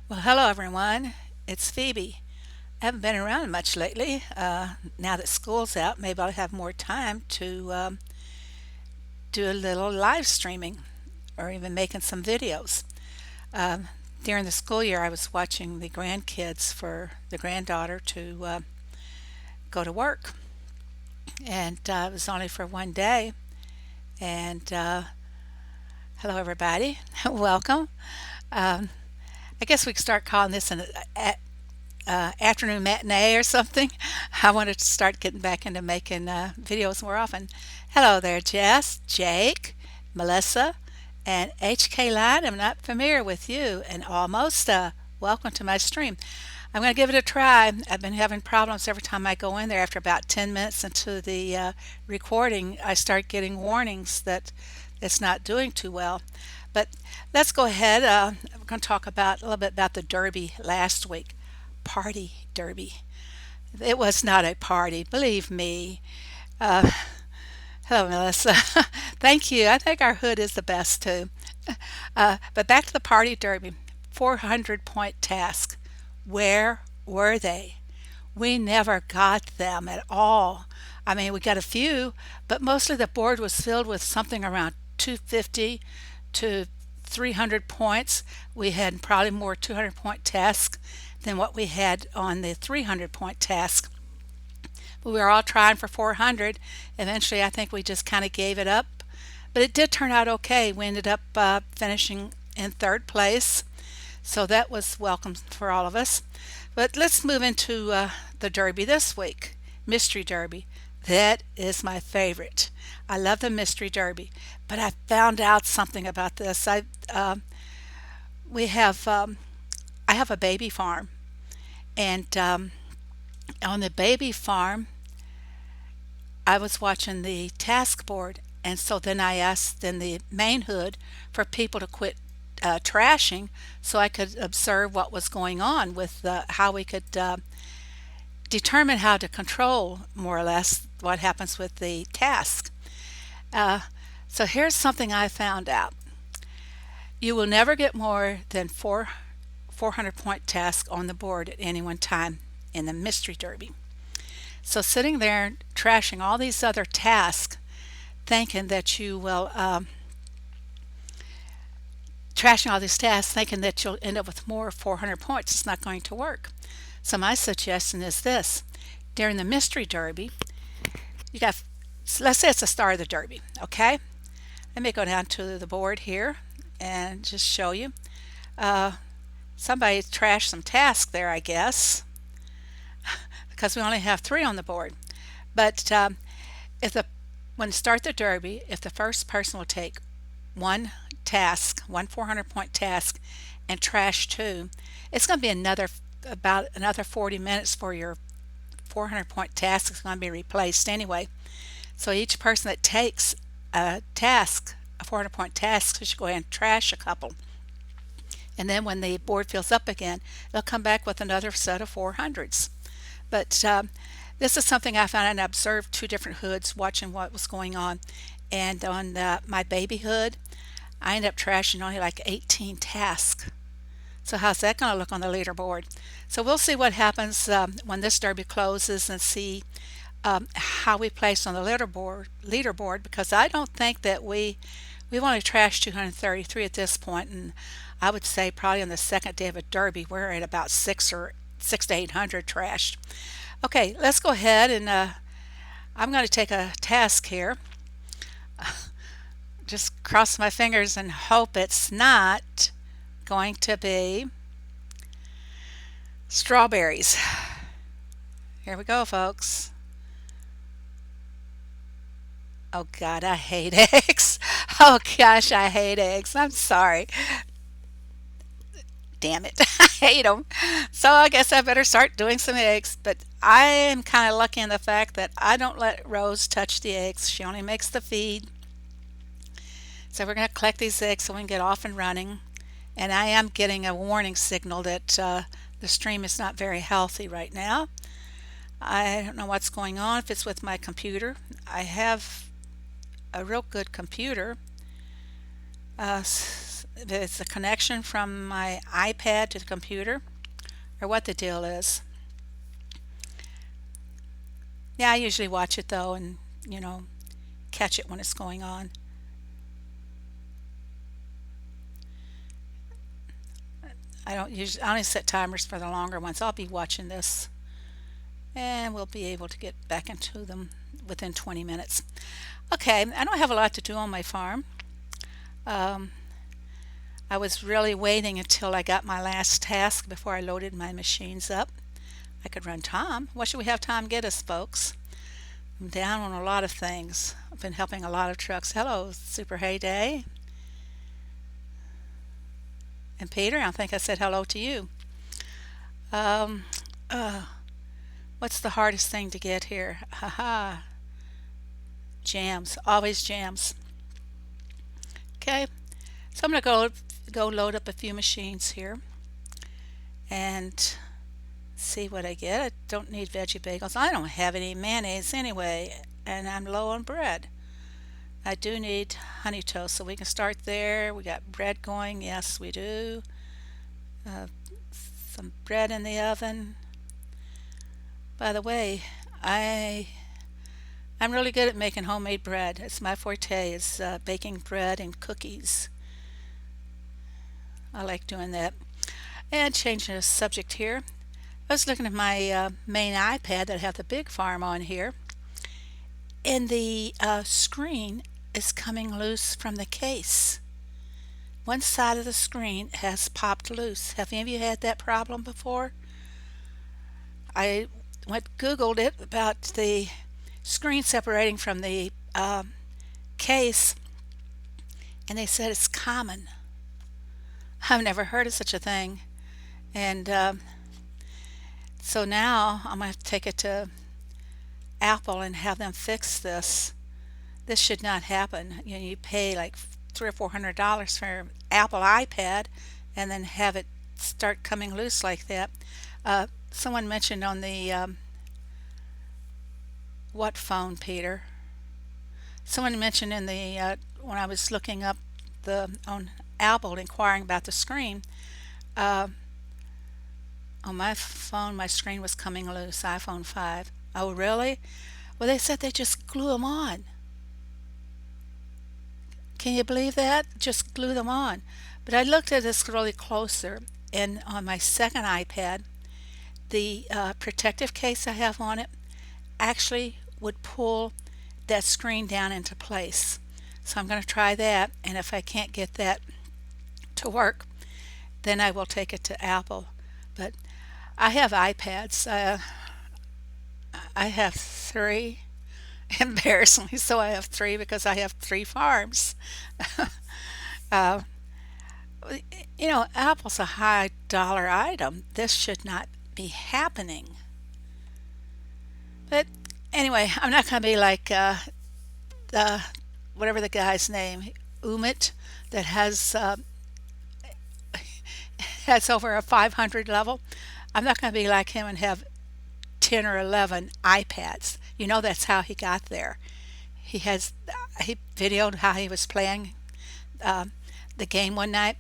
Well, hello everyone. It's Phoebe. I haven't been around much lately. Now that school's out, maybe I'll have more time to do a little live streaming or even making some videos. Um, During the school year, I was watching the grandkids for the granddaughter to go to work, and it was only for one day. And hello, everybody. Welcome. Um, I guess we could start calling this an afternoon matinee or something. I wanted to start getting back into making videos more often. Hello there, Jess, Jake, Melissa, and HK Line. I'm not familiar with you, and almost welcome to my stream. I'm going to give it a try. I've been having problems every time I go in there. After about 10 minutes into the recording, I start getting warnings that it's not doing too well. But let's go ahead. I'm going to talk about a little bit about the Derby last week. Party Derby. It was not a party, believe me. Uh, Hello, Melissa. Thank you. I think our hood is the best too. But back to the Party Derby. 400-point task. Where were they? We never got them at all. I mean, we got a few, but mostly the board was filled with something around 250 to 300 points. We had probably more 200-point tasks than what we had on the 300-point task. But we were all trying for 400. Eventually, I think we just kind of gave it up. But it did turn out okay. We ended up finishing in third place. So that was welcome for all of us. But let's move into the Derby this week. Mystery Derby. That is my favorite. I love the Mystery Derby. But I found out something about this. We have I have a baby farm, and on the baby farm, I was watching the task board, and so then I asked in the main hood for people to quit trashing, so I could observe what was going on with how we could determine how to control more or less what happens with the task. Uh, so here's something I found out. You will never get more than 400-point tasks on the board at any one time in the Mystery Derby. So sitting there trashing all these other tasks, thinking that you will, trashing all these tasks, thinking that you'll end up with more 400 points, it's not going to work. So my suggestion is this. During the Mystery Derby, you got, let's say it's the start of the Derby, okay? Let me go down to the board here and just show you. Uh, Somebody trashed some tasks there, I guess, because we only have three on the board. But if the when start the Derby, if the first person will take one task, one 400-point task, and trash two, it's going to be about another 40 minutes for your 400-point task is going to be replaced anyway. So each person that takes a task, a 400-point task, should go ahead and trash a couple. And then when the board fills up again, they'll come back with another set of 400s. But this is something I found, and I observed two different hoods watching what was going on. And on my baby hood, I ended up trashing only like 18 tasks. So how's that going to look on the leaderboard? So we'll see what happens when this derby closes, and see how we place on the leaderboard, because I don't think that we've only trashed 233 at this point, and I would say probably on the second day of a derby we're at about six to 800 trashed. Okay, let's go ahead, and I'm going to take a task here. Just cross my fingers and hope it's not going to be strawberries. Here we go, folks. Oh God, I hate eggs. Oh gosh, I hate eggs. I'm sorry. Damn it. I hate them. So I guess I better start doing some eggs. But I am kind of lucky in the fact that I don't let Rose touch the eggs. She only makes the feed. So we're going to collect these eggs so we can get off and running. And I am getting a warning signal that the stream is not very healthy right now. I don't know what's going on, if it's with my computer. I have a real good computer. if it's a connection from my iPad to the computer or what the deal is. Yeah, I usually watch it though and, you know, catch it when it's going on. I only set timers for the longer ones. I'll be watching this and we'll be able to get back into them within 20 minutes. Okay, I don't have a lot to do on my farm. Um, I was really waiting until I got my last task before I loaded my machines up. I could run Tom. What should we have Tom get us, folks? I'm down on a lot of things. I've been helping a lot of trucks. Hello, Super Heyday. And Peter, I think I said hello to you. Um, uh, what's the hardest thing to get here? Haha, jams, always jams. Okay, so I'm gonna go load up a few machines here and see what I get. I don't need veggie bagels. I don't have any mayonnaise anyway, and I'm low on bread. I do need honey toast, so we can start there. We got bread going. Yes, we do. Uh, some bread in the oven. By the way, I I'm really good at making homemade bread. It's my forte is baking bread and cookies. I like doing that. And changing the subject here. I was looking at my main iPad that I have the big farm on here, and the screen is coming loose from the case. One side of the screen has popped loose. Have any of you had that problem before? I went Googled it about the screen separating from the case, and they said it's common. I've never heard of such a thing, and so now I'm going to take it to Apple and have them fix this. This should not happen. You know, you pay like $300 or $400 for an Apple iPad, and then have it start coming loose like that. Someone mentioned on the what phone, Peter? Someone mentioned in the when I was looking up the on Apple inquiring about the screen. Uh, on my phone, my screen was coming loose. iPhone 5. Oh, really? Well, they said they just glue them on. Can you believe that? Just glue them on. But I looked at this really closer, and on my second iPad, the protective case I have on it actually would pull that screen down into place. So I'm going to try that, and if I can't get that to work, then I will take it to Apple. But I have iPads. I have three. Embarrassingly so, I have three because I have three farms. uh, Apple's a high dollar item. This should not be happening. But anyway, I'm not going to be like the whatever the guy's name, Umit, that has over a 500 level. I'm not going to be like him and have 10 or 11 iPads. You know that's how he got there. He videoed how he was playing um, the game one night,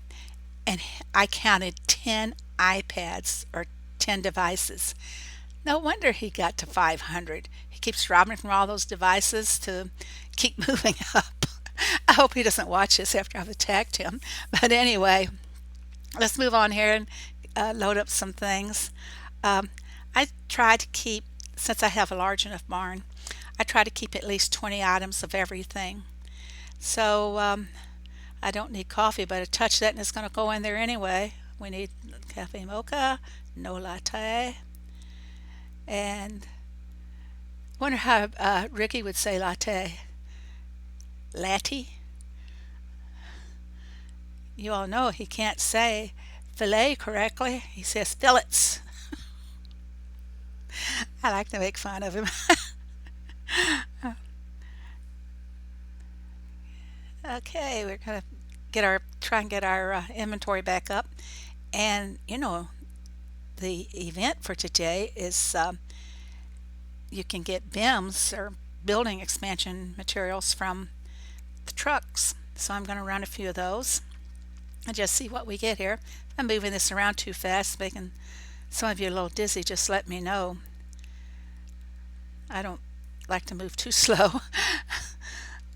and I counted 10 iPads or 10 devices. No wonder he got to 500. He keeps robbing from all those devices to keep moving up. I hope he doesn't watch this after I've attacked him. But anyway, let's move on here and load up some things. Um, I try to keep, since I have a large enough barn, I try to keep at least 20 items of everything. So I don't need coffee, but I touch that and it's going to go in there anyway. We need cafe mocha, no latte, and wonder how Ricky would say latte. Latte? You all know he can't say filet correctly. He says fillets. I like to make fun of him. Okay, we're gonna try and get our inventory back up, and the event for today is you can get BIMs or building expansion materials from the trucks. So I'm going to run a few of those. and just see what we get here. If I'm moving this around too fast, making some of you a little dizzy, just let me know. I don't like to move too slow.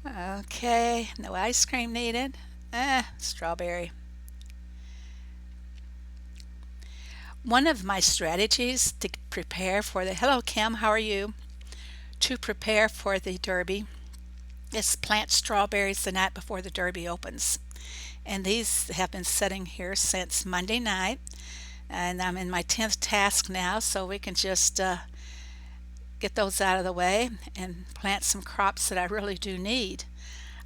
Okay, no ice cream needed. Strawberry. One of my strategies to prepare for the, hello Kim, how are you? To prepare for the Derby is plant strawberries the night before the Derby opens. And these have been sitting here since Monday night. And I'm in my 10th task now, so we can just get those out of the way and plant some crops that I really do need.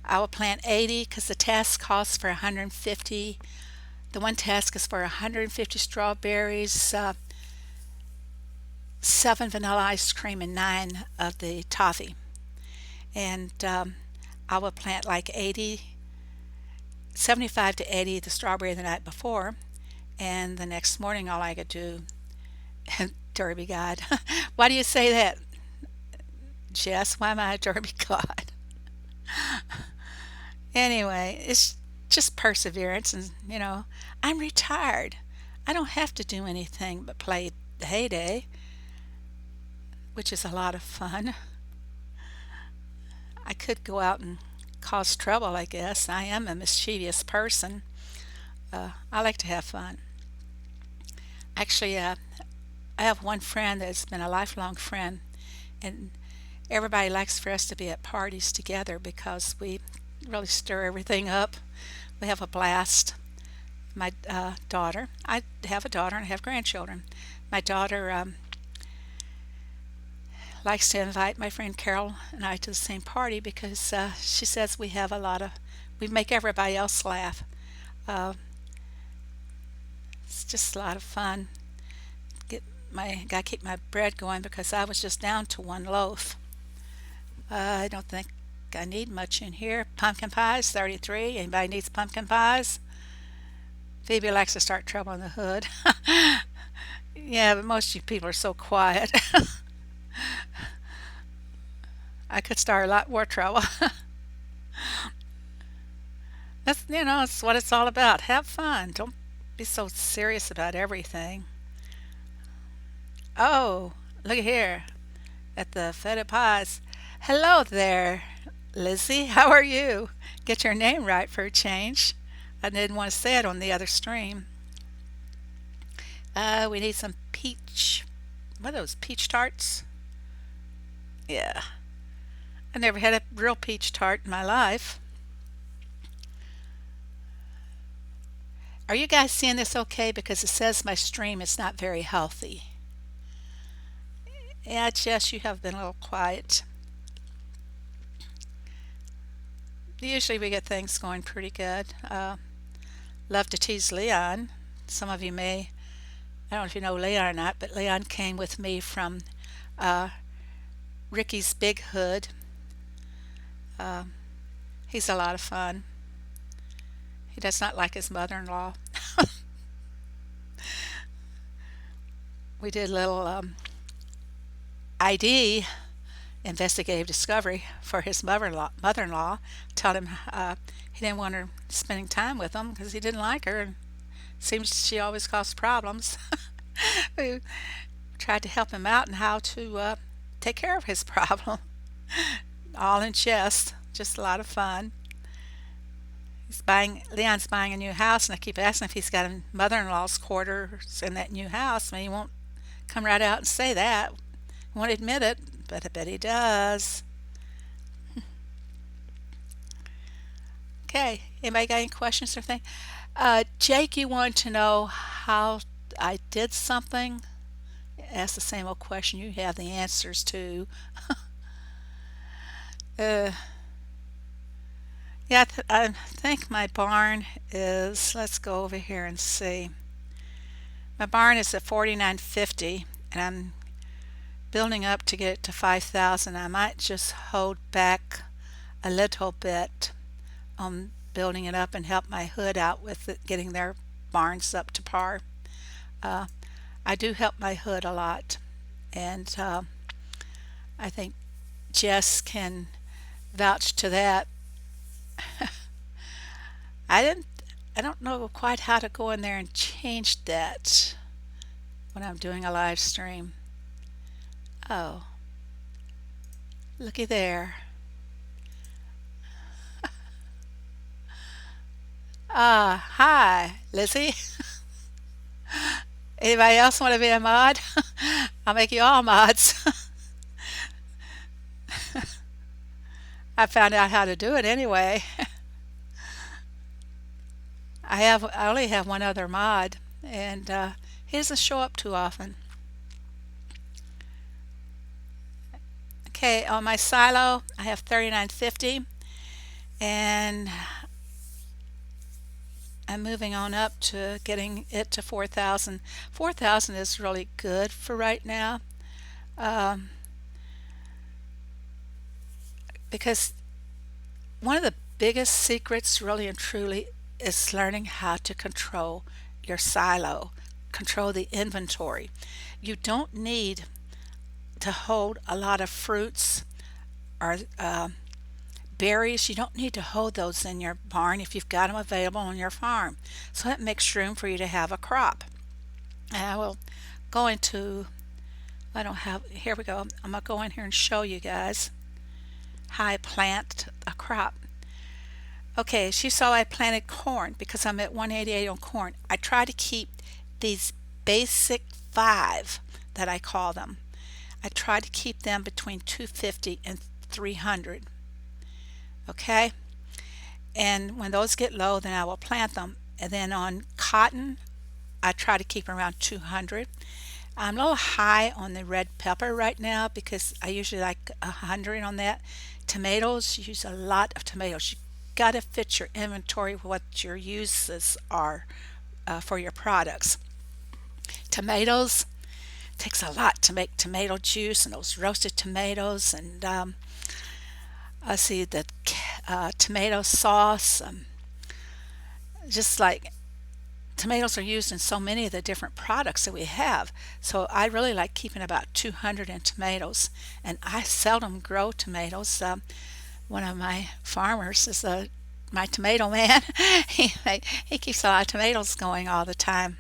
I will plant 80 because the task calls for 150. The one task is for 150 strawberries, 7 vanilla ice cream, and 9 of the toffee. And I will plant like 80, 75 to 80 the strawberry the night before, and the next morning all I could do, Derby God. Why do you say that, Jess? Why am I a Derby God? Anyway, it's just perseverance, and I'm retired. I don't have to do anything but play the heyday, which is a lot of fun. I could go out and cause trouble, I guess. I am a mischievous person. I like to have fun. Actually, I have one friend that's been a lifelong friend, and everybody likes for us to be at parties together because we really stir everything up. We have a blast. My daughter, I have a daughter and I have grandchildren. My daughter likes to invite my friend Carol and I to the same party because she says we make everybody else laugh. Uh, it's just a lot of fun. Gotta keep my bread going because I was just down to one loaf. I don't think I need much in here. Pumpkin pies, 33. Anybody needs pumpkin pies? Phoebe likes to start trouble in the hood. Yeah, but most of you people are so quiet. I could start a lot more trouble. That's what it's all about. Have fun. Don't be so serious about everything. Oh, look here at the feta pies. Hello there, Lizzie. How are you? Get your name right for a change. I didn't want to say it on the other stream. We need some peach. What are those, peach tarts? Yeah. I never had a real peach tart in my life. Are you guys seeing this okay? Because it says my stream is not very healthy. Yeah, Jess, you have been a little quiet. Usually we get things going pretty good. Love to tease Leon. Some of you may, I don't know if you know Leon or not, but Leon came with me from uh, Ricky's Big Hood. He's a lot of fun. He does not like his mother-in-law. We did a little ID, investigative discovery, for his mother-in-law. Told him he didn't want her spending time with him because he didn't like her. And seems she always caused problems. We tried to help him out in how to take care of his problem. All in jest. Just a lot of fun. Leon's buying a new house, and I keep asking if he's got a mother-in-law's quarters in that new house. I mean, he won't come right out and say that. He won't admit it, but I bet he does. Okay, anybody got any questions or anything? Jake, you wanted to know how I did something? Ask the same old question you have the answers to. uh, yeah, I think my barn is, let's go over here and see. My barn is at 4950, and I'm building up to get it to 5,000. I might just hold back a little bit on building it up and help my hood out with it, getting their barns up to par. I do help my hood a lot, and I think Jess can vouch to that. I didn't I don't know quite how to go in there and change that when I'm doing a live stream. Oh, looky there. Hi, Lizzie. Anybody else want to be a mod? I'll make you all mods. I found out how to do it anyway. I only have one other mod, and he doesn't show up too often. Okay, on my silo, I have 3950, and I'm moving on up to getting it to 4,000. 4,000 is really good for right now, um, because one of the biggest secrets, really and truly, is learning how to control your silo, control the inventory. You don't need to hold a lot of fruits or berries. You don't need to hold those in your barn if you've got them available on your farm. So that makes room for you to have a crop. And I will go into, I don't have, here we go. I'm going to go in here and show you guys how I plant a crop. Okay, as you saw, I planted corn because I'm at 188 on corn. I try to keep these basic five that I call them. I try to keep them between 250 and 300. Okay, and when those get low, then I will plant them. And then on cotton, I try to keep around 200. I'm a little high on the red pepper right now because I usually like 100 on that. Tomatoes, use a lot of tomatoes. You got to fit your inventory with what your uses are for your products. Tomatoes, takes a lot to make tomato juice and those roasted tomatoes, and I see the tomato sauce. Just like tomatoes are used in so many of the different products that we have, so I really like keeping about 200 in tomatoes. And I seldom grow tomatoes. One of my farmers is my tomato man. he keeps a lot of tomatoes going all the time.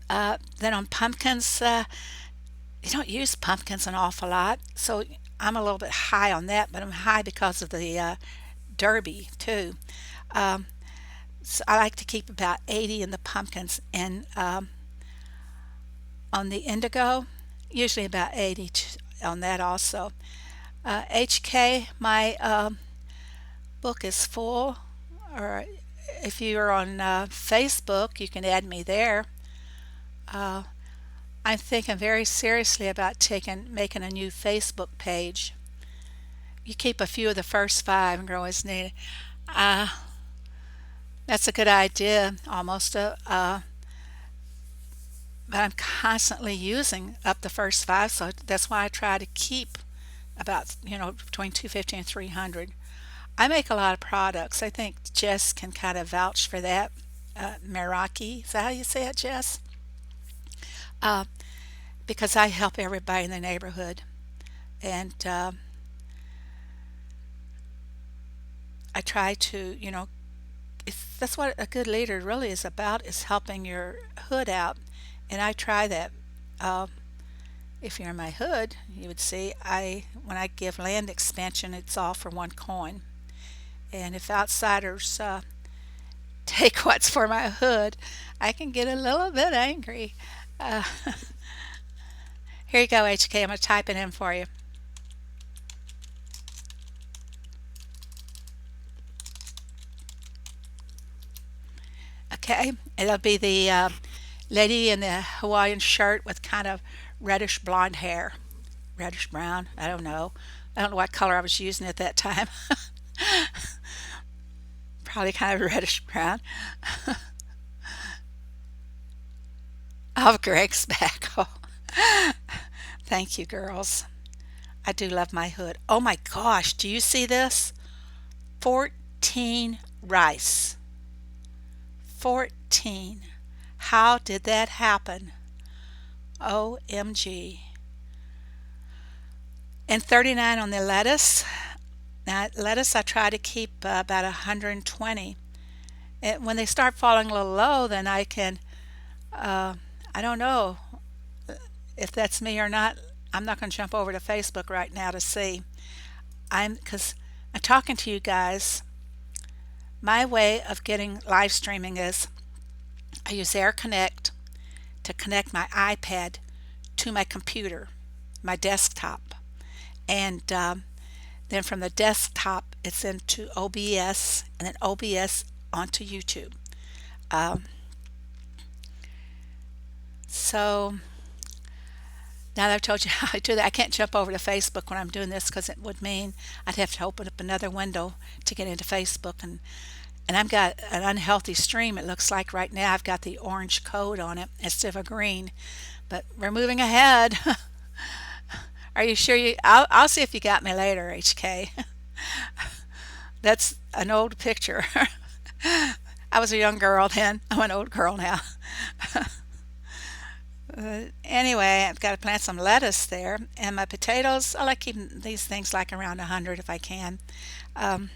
Then on pumpkins, you don't use pumpkins an awful lot, so I'm a little bit high on that, but I'm high because of the derby too. Um, so I like to keep about 80 in the pumpkins, and on the indigo, usually about 80 on that also. HK, my book is full, or if you're on Facebook, you can add me there. Uh, I'm thinking very seriously about making a new Facebook page. You keep a few of the first five and grow as needed. Uh, that's a good idea, almost. But I'm constantly using up the first five, so that's why I try to keep about between 250 and 300. I make a lot of products. I think Jess can kind of vouch for that. Meraki, is that how you say it, Jess? Uh, because I help everybody in the neighborhood, and I try to, that's what a good leader really is about, is helping your hood out. And I try that. Uh, if you're in my hood, you would see when I give land expansion, it's all for one coin. And if outsiders take what's for my hood, I can get a little bit angry. Uh, Here you go, HK. I'm going to type it in for you. Okay, it'll be the lady in the Hawaiian shirt with kind of reddish blonde hair. Reddish brown, I don't know. I don't know what color I was using at that time. Probably kind of reddish brown. Oh, Greg's back. Oh. Thank you, girls. I do love my hood. Oh my gosh, do you see this? 14 rice. 14. How did that happen? OMG. And 39 on the lettuce. Now, lettuce I try to keep about 120. And when they start falling a little low, then I can, uh, I don't know if that's me or not. I'm not going to jump over to Facebook right now to see. Because I'm talking to you guys. My way of getting live streaming is I use Air Connect to connect my iPad to my computer, my desktop. And then from the desktop, it's into OBS, and then OBS onto YouTube. Um, so now that I've told you how I do that, I can't jump over to Facebook when I'm doing this because it would mean I'd have to open up another window to get into Facebook, and I've got an unhealthy stream. It looks like right now I've got the orange code on it instead of a green, but we're moving ahead. Are you sure you? I'll see if you got me later, HK. That's an old picture. I was a young girl then. I'm an old girl now. Anyway, I've got to plant some lettuce there, and my potatoes. I like keeping these things like around 100 if I can. Um,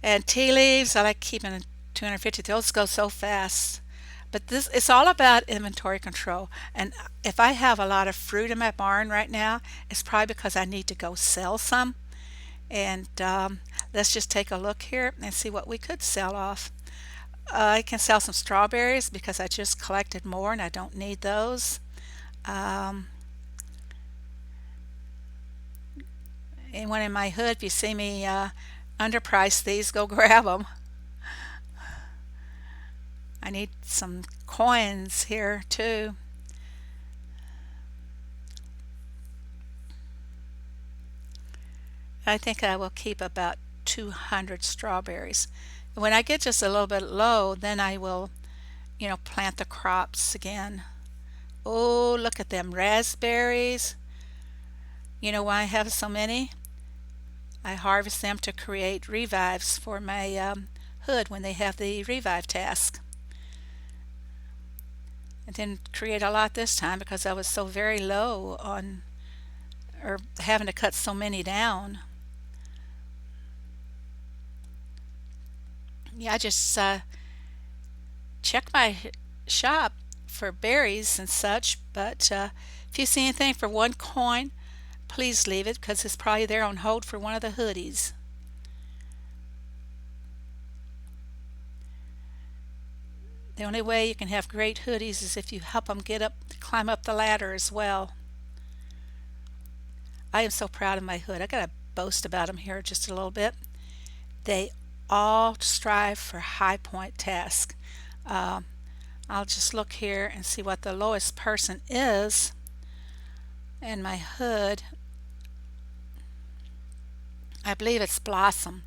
and tea leaves, I like keeping 250. Those go so fast. But this it's all about inventory control. And if I have a lot of fruit in my barn right now, it's probably because I need to go sell some. And let's just take a look here and see what we could sell off. I can sell some strawberries because I just collected more and I don't need those. Um, Anyone in my hood, if you see me underprice these, go grab them. I need some coins here too. I think I will keep about 200 strawberries. When I get just a little bit low, then I will, plant the crops again. Oh, look at them raspberries. You know why I have so many? I harvest them to create revives for my hood when they have the revive task. I didn't create a lot this time because I was so very low on, or having to cut so many down. Yeah, I just check my shop for berries and such, but if you see anything for 1 coin, please leave it because it's probably there on hold for one of the hoodies. The only way you can have great hoodies is if you help them climb up the ladder as well. I am so proud of my hood. I got to boast about them here just a little bit. They all strive for high point task. Uh, I'll just look here and see what the lowest person is in my hood. I believe it's Blossom.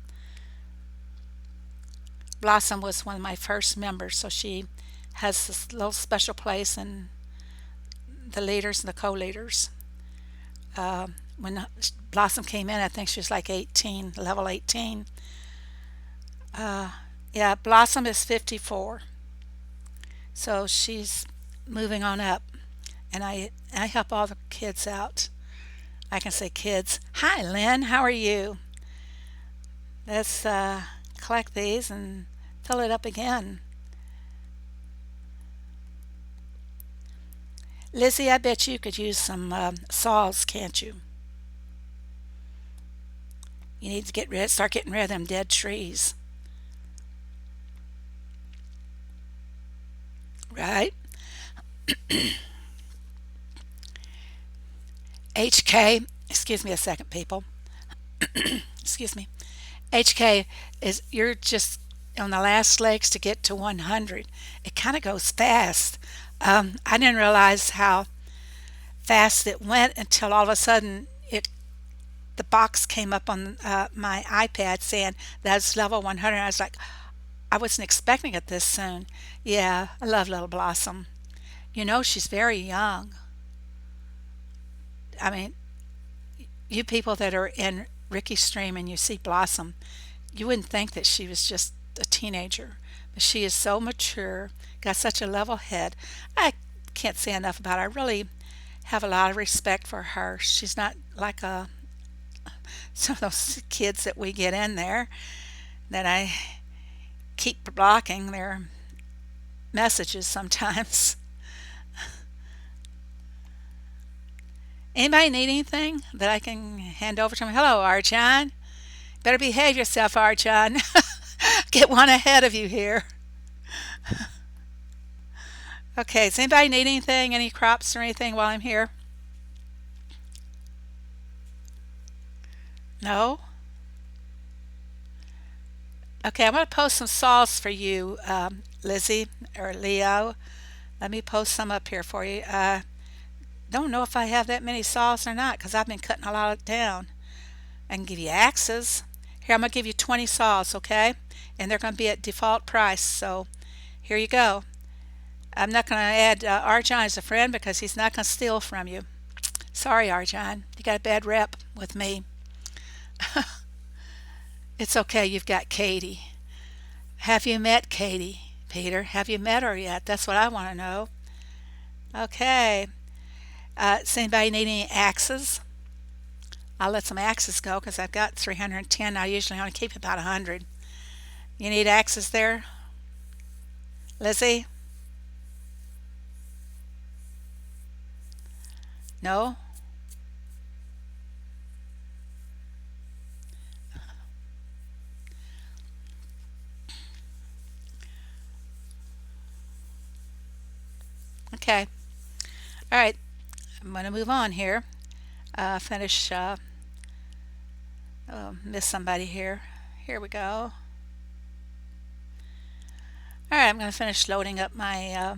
Blossom was one of my first members, so she has this little special place in the leaders and the co-leaders. When Blossom came in, I think she was like 18, level 18. Yeah, Blossom is 54, so she's moving on up, and I help all the kids out. I can say kids. Hi, Lynn. How are you? Let's collect these and fill it up again. Lizzie, I bet you could use some saws, can't you? You need to start getting rid of them dead trees. Right? HK, excuse me a second, people. Excuse me. HK is you're just on the last legs to get to 100. It kind of goes fast. I didn't realize how fast it went until all of a sudden the box came up on my iPad saying that's level 100. I was like, I wasn't expecting it this soon. Yeah, I love Little Blossom. She's very young. I mean, you people that are in Ricky's stream and you see Blossom, you wouldn't think that she was just a teenager. But she is so mature, got such a level head. I can't say enough about her. I really have a lot of respect for her. She's not like some of those kids that we get in there that I keep blocking their messages sometimes. Anybody need anything that I can hand over to them? Hello, Arjan. Better behave yourself, Arjan. Get one ahead of you here. Okay, does anybody need anything, any crops or anything while I'm here? No? Okay, I'm going to post some saws for you, Lizzie or Leo. Let me post some up here for you. Don't know if I have that many saws or not because I've been cutting a lot down. I can give you axes. Here, I'm going to give you 20 saws, okay? And they're going to be at default price. So here you go. I'm not going to add Arjan as a friend because he's not going to steal from you. Sorry, Arjan. You got a bad rep with me. It's okay. You've got Katie. Have you met Katie, Peter? Have you met her yet? That's what I want to know. Okay. Does anybody need any axes? I'll let some axes go because I've got 310. I usually only keep about 100. You need axes there, Lizzie? No? Okay. All right. I'm going to move on here. Finish. Oh, miss somebody here. Here we go. All right. I'm going to finish loading up my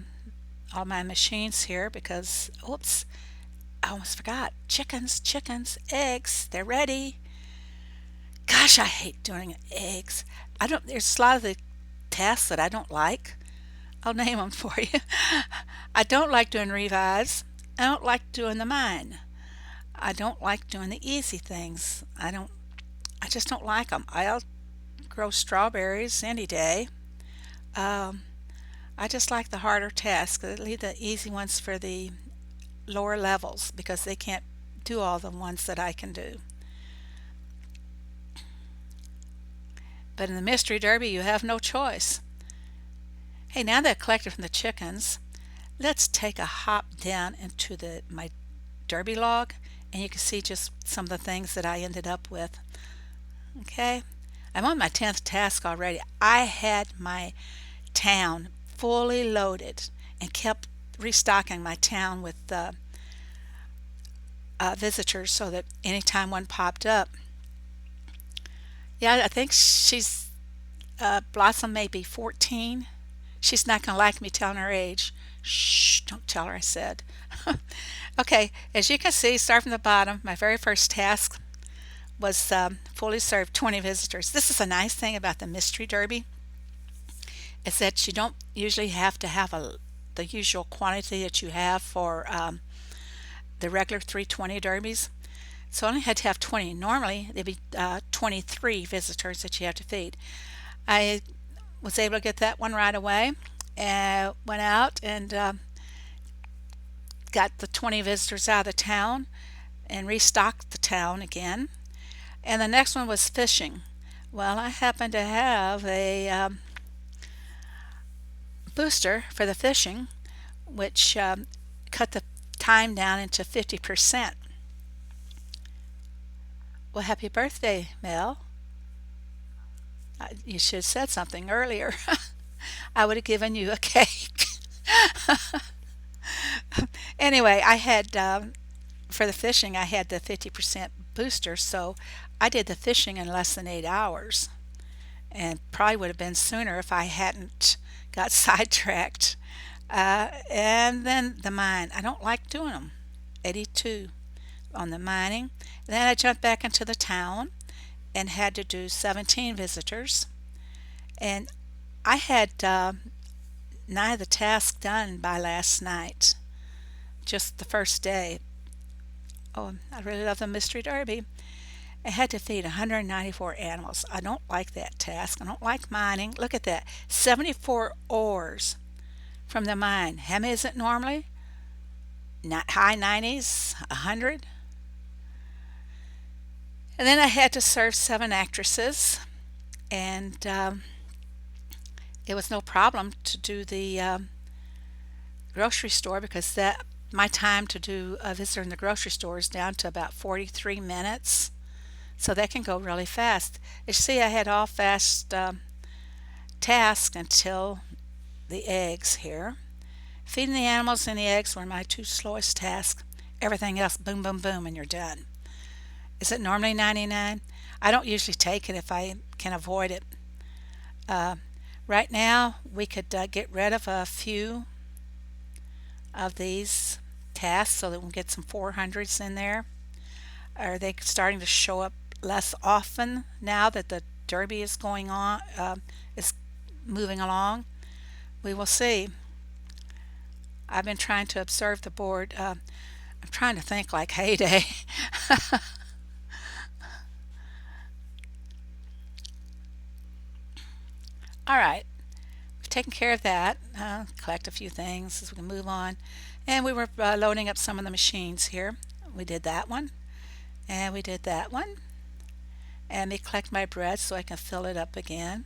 all my machines here because, oops, I almost forgot. Chickens, chickens, eggs. They're ready. Gosh, I hate doing eggs. I don't. There's a lot of the tasks that I don't like. I'll name them for you. I don't like doing revise. I don't like doing the mine. I don't like doing the easy things. I just don't like them. I'll grow strawberries any day. Um, I just like the harder tasks. I leave the easy ones for the lower levels because they can't do all the ones that I can do. But in the mystery derby, you have no choice. Hey, now that I've collected from the chickens, let's take a hop down into my derby log and you can see just some of the things that I ended up with. Okay, I'm on my 10th task already. I had my town fully loaded and kept restocking my town with visitors so that anytime one popped up. Yeah, I think she's Blossom may be 14. She's not going to like me telling her age. Shh, don't tell her I said. Okay, as you can see, start from the bottom. My very first task was fully served 20 visitors. This is a nice thing about the Mystery Derby is that you don't usually have to have the usual quantity that you have for the regular 320 derbies. So I only had to have 20. Normally, there'd be 23 visitors that you have to feed. I was able to get that one right away and went out and got the 20 visitors out of the town and restocked the town again. And the next one was fishing. Well, I happened to have a booster for the fishing, which cut the time down into 50%. Well, happy birthday, Mel. You should have said something earlier. I would have given you a cake. Anyway, I had for the fishing, I had the 50% booster, so I did the fishing in less than 8 hours, and probably would have been sooner if I hadn't got sidetracked. And then the mine, I don't like doing them. 82 on the mining. Then I jumped back into the town and had to do 17 visitors, and I had nigh the task done by last night, just the first day. Oh, I really love the Mystery Derby. I had to feed 194 animals. I don't like that task. I don't like mining. Look at that. 74 ores from the mine. How many is it normally? Not high 90s, 100. And then I had to serve 7 actresses. And it was no problem to do the grocery store because that my time to do a visitor in the grocery store is down to about 43 minutes. So that can go really fast. You see, I had all fast tasks until the eggs here. Feeding the animals and the eggs were my two slowest tasks. Everything else, boom, boom, boom, and you're done. Is it normally 99? I don't usually take it if I can avoid it. Uh, right now, we could get rid of a few of these tasks so that we can get some 400s in there. Are they starting to show up less often now that the derby is going on, is moving along? We will see. I've been trying to observe the board. I'm trying to think like heyday. All right, we've taken care of that. Collect a few things as we can move on. And we were loading up some of the machines here. We did that one, and we did that one. And me collect my bread so I can fill it up again.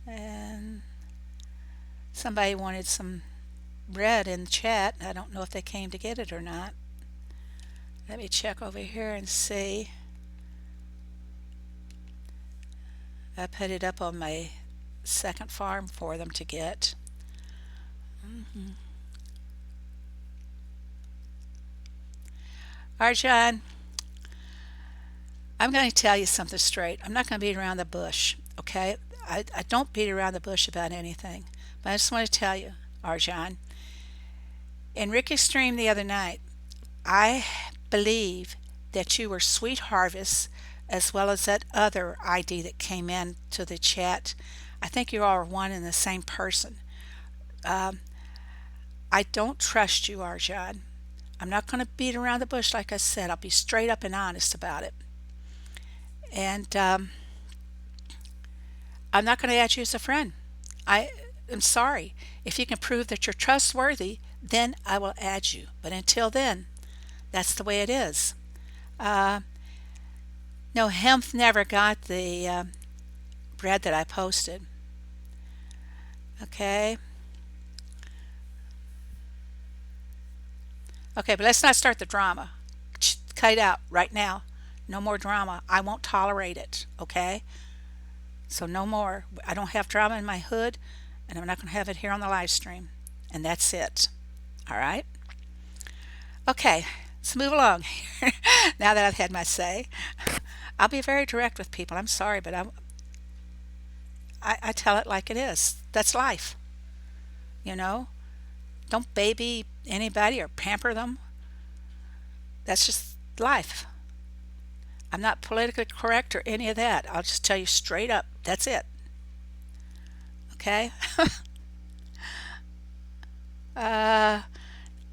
And somebody wanted some bread in the chat. I don't know if they came to get it or not. Let me check over here and see. I put it up on my second farm for them to get. All right, John, I'm going to tell you something straight. I'm not going to beat around the bush, okay? I don't beat around the bush about anything. But I just want to tell you, Arjan, in Ricky's stream the other night, I believe that you were Sweet Harvest as well as that other ID that came in to the chat. I think you all are one and the same person. Um, I don't trust you, Arjan. I'm not going to beat around the bush like I said. I'll be straight up and honest about it. And I'm not going to add you as a friend. I am sorry. If you can prove that you're trustworthy, then I will add you. But until then, that's the way it is. Uh, no, Hemp never got the bread that I posted. Okay. Okay, but let's not start the drama. Cut it out right now. No more drama. I won't tolerate it. Okay? So no more. I don't have drama in my hood, and I'm not going to have it here on the live stream. And that's it. All right? Okay, let's move along here. Now that I've had my say, I'll be very direct with people. I'm sorry, but I tell it like it is. That's life. You know? Don't baby anybody or pamper them. That's just life. I'm not politically correct or any of that. I'll just tell you straight up. That's it. Okay? uh,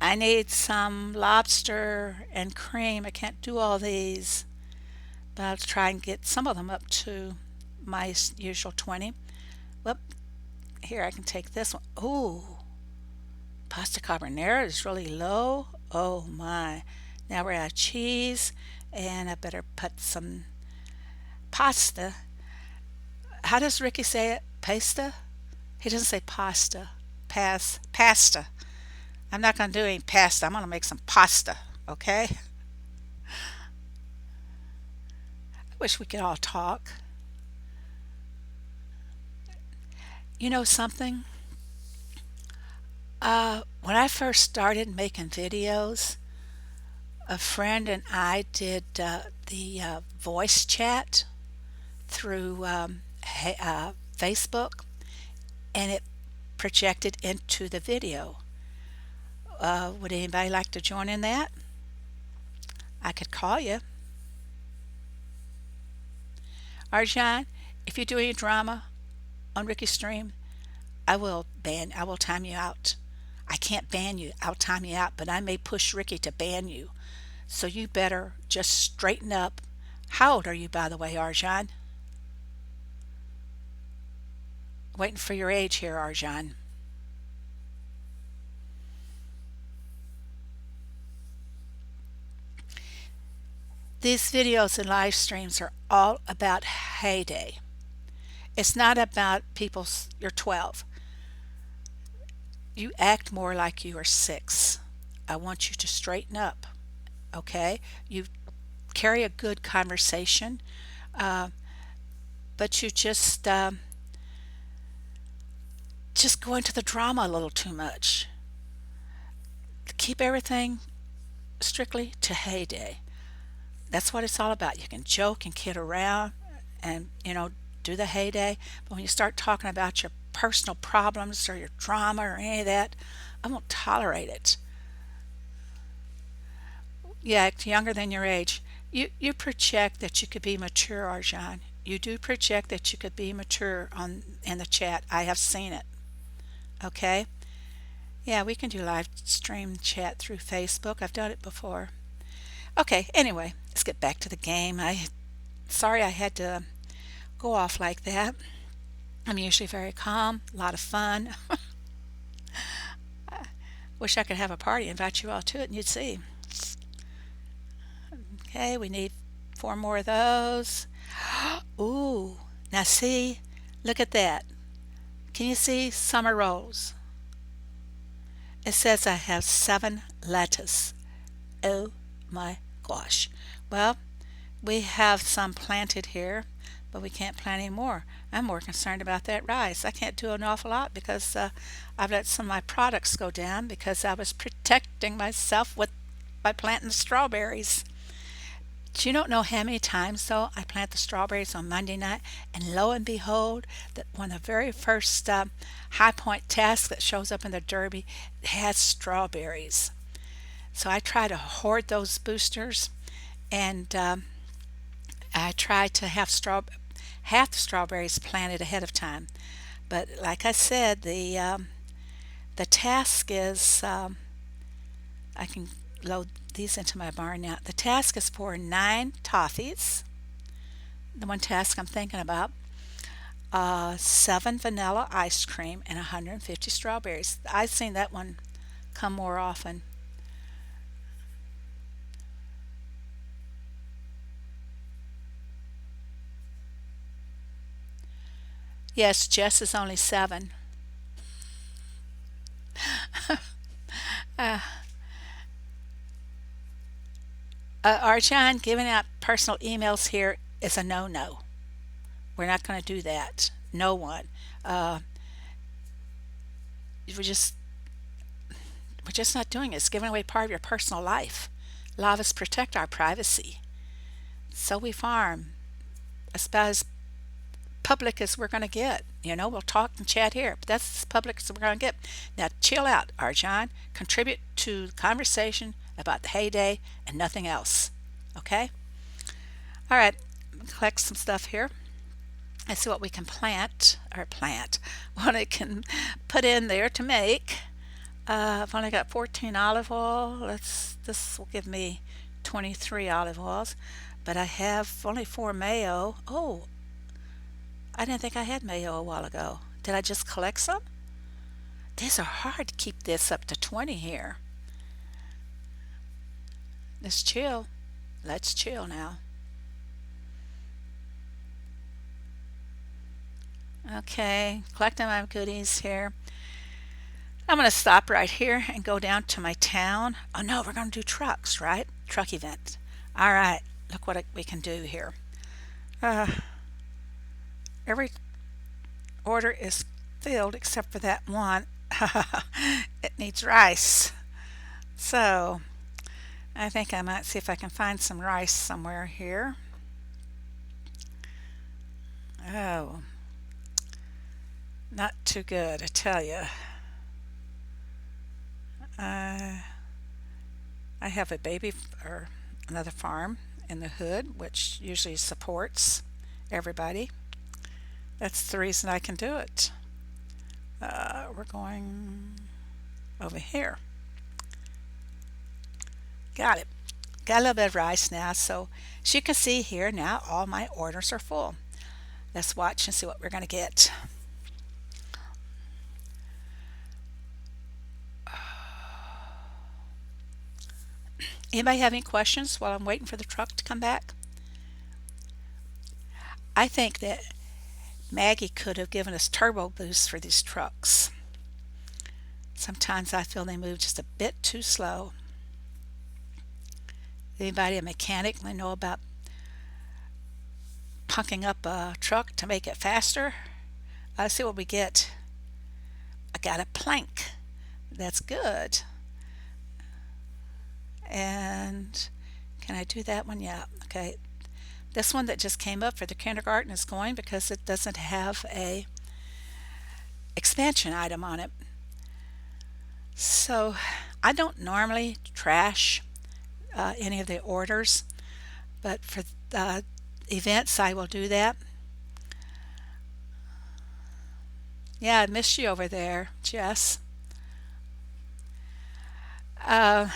I need some lobster and cream. I can't do all these, but I'll try and get some of them up to my usual 20. Well, here I can take this one. Ooh, pasta carbonara is really low. Oh my. Now we're out of cheese, and I better put some pasta. How does Ricky say it? Pasta? He doesn't say pasta. Pasta. I'm not going to do any pasta. I'm going to make some pasta. Okay? I wish we could all talk. You know something? When I first started making videos, a friend and I did the voice chat through Facebook, and it projected into the video. Would anybody like to join in that? I could call you. Arjan, if you do any drama on Ricky's stream, I will time you out. I can't ban you, I'll time you out, but I may push Ricky to ban you. So you better just straighten up. How old are you, by the way, Arjan? Waiting for your age here, Arjan. These videos and live streams are all about heyday. It's not about people's, you're 12. You act more like you are 6. I want you to straighten up, okay? You carry a good conversation, uh, but you just go into the drama a little too much. Keep everything strictly to heyday. That's what it's all about. You can joke and kid around and, do the heyday. But when you start talking about your personal problems or your drama or any of that, I won't tolerate it. You act younger than your age. You project that you could be mature, Arjan. You do project that you could be mature on in the chat. I have seen it. Okay? Yeah, we can do live stream chat through Facebook. I've done it before. Okay, anyway, let's get back to the game. I sorry I had to go off like that. I'm usually very calm, a lot of fun. Wish I could have a party, invite you all to it, and you'd see. Okay, we need 4 more of those. Ooh, now see, look at that. Can you see summer rose? It says I have 7 lettuce. Oh my gosh. Well, we have some planted here, but we can't plant any more. I'm more concerned about that rice. I can't do an awful lot because I've let some of my products go down because I was protecting myself with by planting strawberries. You don't know how many times though I plant the strawberries on Monday night, and lo and behold, that one of the very first high point tasks that shows up in the derby has strawberries. So I try to hoard those boosters, and I try to have half the strawberries planted ahead of time. But like I said, the task is I can load these into my barn now. The task is for 9 toffees. The one task I'm thinking about. 7 vanilla ice cream and 150 strawberries. I've seen that one come more often. Yes, Jess is only 7. Uh, Arjan, giving out personal emails here is a no-no. We're not going to do that. No one. Uh, we're just we're just not doing it. It's giving away part of your personal life. A lot of us protect our privacy. So we farm. That's about as public as we're going to get. We'll talk and chat here, but that's as public as we're going to get. Now, chill out, Arjan. Contribute to the conversation about the heyday and nothing else. Okay? All right. Collect some stuff here. Let's see what we can what I can put in there to make. I've only got 14 olive oil. This will give me 23 olive oils, but I have only 4 mayo. Oh, I didn't think I had mayo a while ago. Did I just collect some? These are hard to keep this up to 20 here. Let's chill. Let's chill now. Okay, collecting my goodies here. I'm going to stop right here and go down to my town. Oh no, we're going to do trucks, right? Truck event. All right, look what we can do here. Uh, every order is filled except for that one. It needs rice. So I think I might see if I can find some rice somewhere here. Oh, not too good, I tell you. Uh, I have a baby or another farm in the hood, which usually supports everybody. That's the reason I can do it. We're going over here. Got it. Got a little bit of rice now, so as you can see here now, all my orders are full. Let's watch and see what we're going to get. Anybody have any questions while I'm waiting for the truck to come back? I think that Maggie could have given us turbo boost for these trucks. Sometimes I feel they move just a bit too slow. Anybody a mechanic may know about punking up a truck to make it faster? Let's see what we get. I got a plank. That's good. And can I do that one? Yeah. Okay. This one that just came up for the kindergarten is going because it doesn't have a expansion item on it. So I don't normally trash any of the orders, but for events I will do that. Yeah, I missed you over there, Jess. Uh,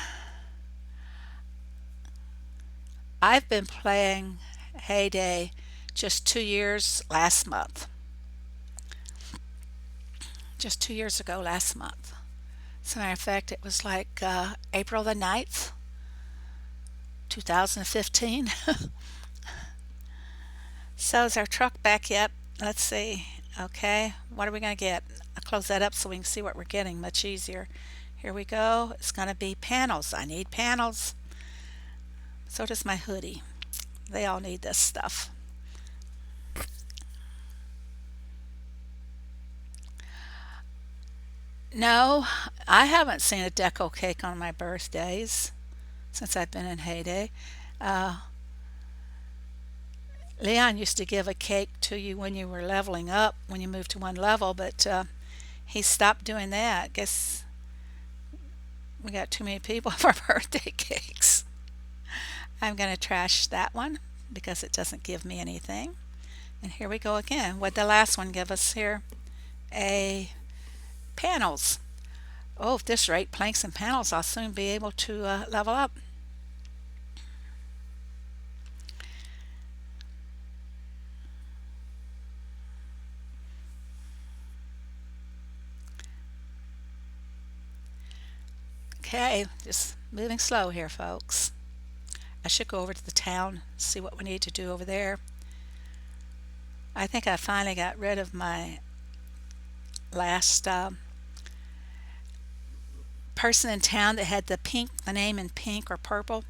I've been playing Heyday just 2 years last month. Just 2 years ago last month. As a matter of fact, it was like April the 9th, 2015. So is our truck back yet? Let's see. Okay, what are we going to get? I'll close that up so we can see what we're getting much easier. Here we go. It's going to be panels. I need panels. So does my hoodie. They all need this stuff. No, I haven't seen a deco cake on my birthdays since I've been in Heyday. Uh, Leon used to give a cake to you when you were leveling up, when you moved to one level, but he stopped doing that. Guess we got too many people for birthday cakes. I'm going to trash that one because it doesn't give me anything. And here we go again. What did the last one give us here? A panels. Oh, at this rate, planks and panels, I'll soon be able to level up. Okay, just moving slow here, folks. I should go over to the town, see what we need to do over there. I think I finally got rid of my last person in town that had the name in pink or purple.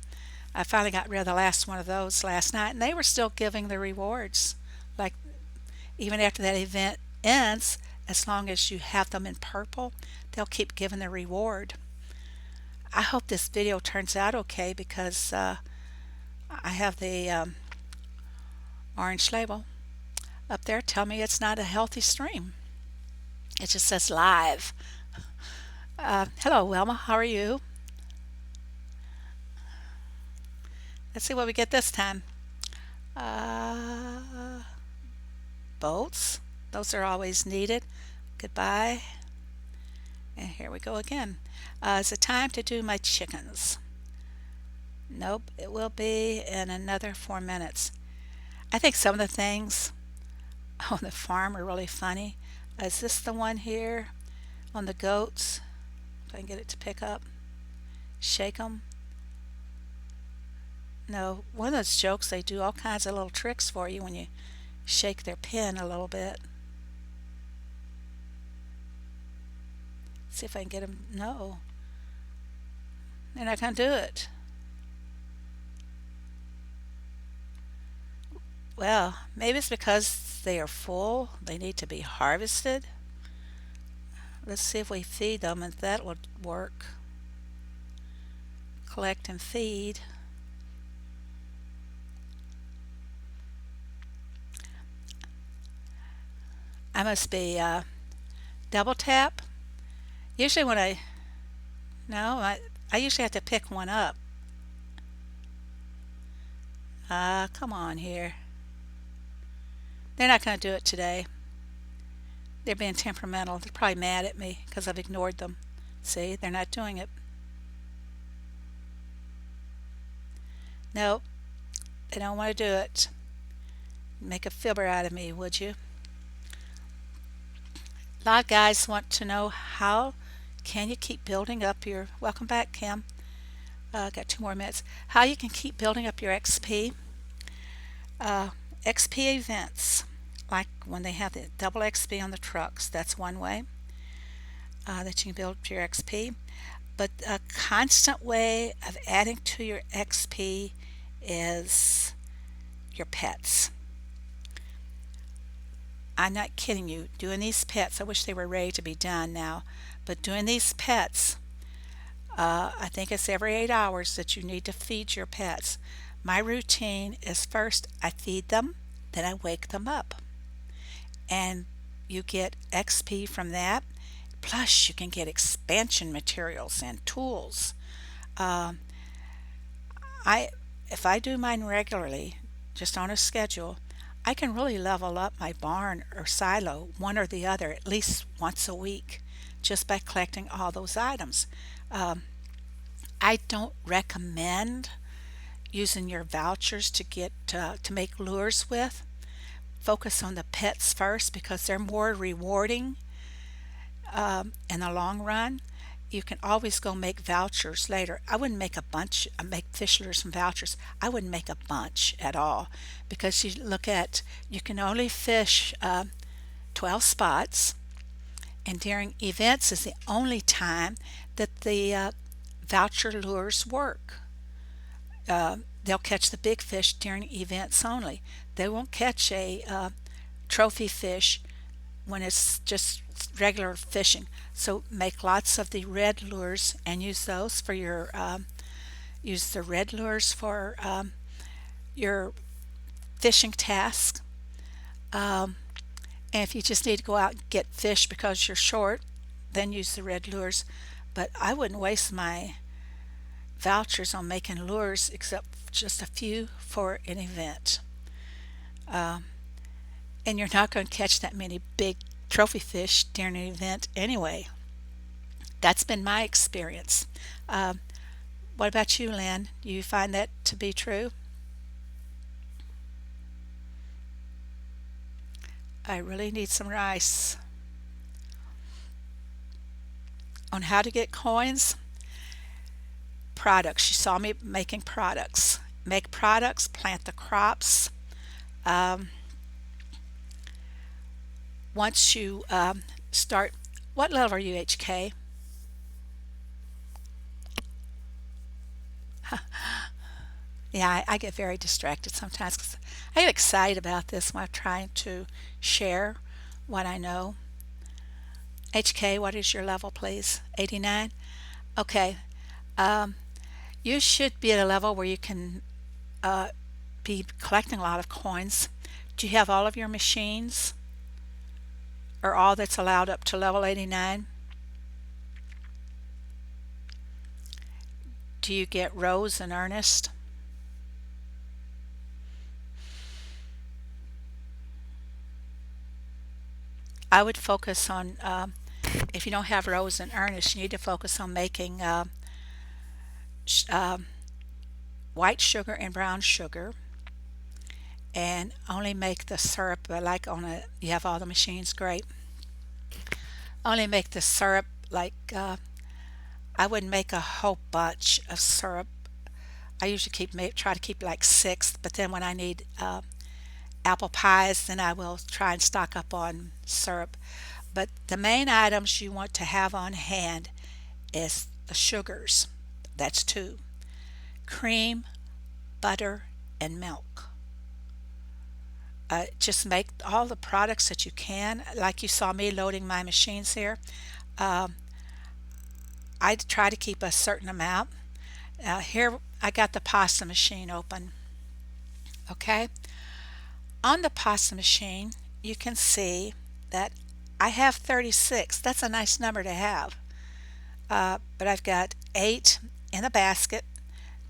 I finally got rid of the last one of those last night, and they were still giving the rewards. Like, even after that event ends, as long as you have them in purple, they'll keep giving the reward. I hope this video turns out okay because I have the orange label up there. Tell me it's not a healthy stream. It just says live. Hello, Wilma. How are you? Let's see what we get this time. Bolts. Those are always needed. Goodbye. And here we go again. Is it time to do my chickens? Nope, it will be in another 4 minutes. I think some of the things on the farm are really funny. Is this the one here on the goats? If I can get it to pick up. Shake them. No, one of those jokes, they do all kinds of little tricks for you when you shake their pen a little bit. See if I can get them. No, they're not going to do it. Well, maybe it's because they are full. They need to be harvested. Let's see if we feed them and that will work. Collect and feed. I must be double tap. Usually when no, I usually have to pick one up. Come on here. They're not going to do it today. They're being temperamental. They're probably mad at me because I've ignored them. See, they're not doing it. Nope, they don't want to do it. Make a fibber out of me, would you? A lot of guys want to know how can you keep building up your, welcome back Kim, got 2 more minutes, how you can keep building up your XP. XP events. like when they have the double XP on the trucks. That's one way that you can build your XP. But a constant way of adding to your XP is your pets. I'm not kidding you. Doing these pets, I wish they were ready to be done now, but doing these pets, I think it's every 8 hours that you need to feed your pets. My routine is first I feed them, then I wake them up. And you get XP from that. Plus, you can get expansion materials and tools. Um, I if I do mine regularly, just on a schedule, I can really level up my barn or silo, one or the other, at least once a week, just by collecting all those items. Um, I don't recommend using your vouchers to make lures with. Focus on the pets first because they're more rewarding in the long run. You can always go make vouchers later. I wouldn't make a bunch, make fish lures from vouchers. I wouldn't make a bunch at all because you can only fish 12 spots, and during events is the only time that the voucher lures work. They'll catch the big fish during events only. They won't catch a trophy fish when it's just regular fishing. So make lots of the red lures and use those for your use the red lures for your fishing task. Um, and if you just need to go out and get fish because you're short, then use the red lures. But I wouldn't waste my vouchers on making lures except just a few for an event. Um, and you're not going to catch that many big trophy fish during an event anyway. That's been my experience. Um, what about you, Lynn? Do you find that to be true? I really need some rice. On how to get coins, products. You saw me making products. Make products, plant the crops. Um, Once you start, what level are you, HK? Yeah, I get very distracted sometimes 'cause I get excited about this when I'm trying to share what I know. HK, what is your level, please? 89? Okay. Um, you should be at a level where you can uh, be collecting a lot of coins. Do you have all of your machines or all that's allowed up to level 89? Do you get Rose and Ernest? I would focus on, if you don't have Rose and Ernest, you need to focus on making sh- um white sugar and brown sugar and only make the syrup like on a, you have all the machines, great. Only make the syrup like, I wouldn't make a whole bunch of syrup. I usually try to keep like six, but then when I need apple pies, then I will try and stock up on syrup. But the main items you want to have on hand is the sugars. That's two: cream, butter, and milk. Just make all the products that you can. Like you saw me loading my machines here. Um, I try to keep a certain amount. Here I got the pasta machine open. Okay. On the pasta machine, you can see that I have 36. That's a nice number to have. But I've got 8 in a basket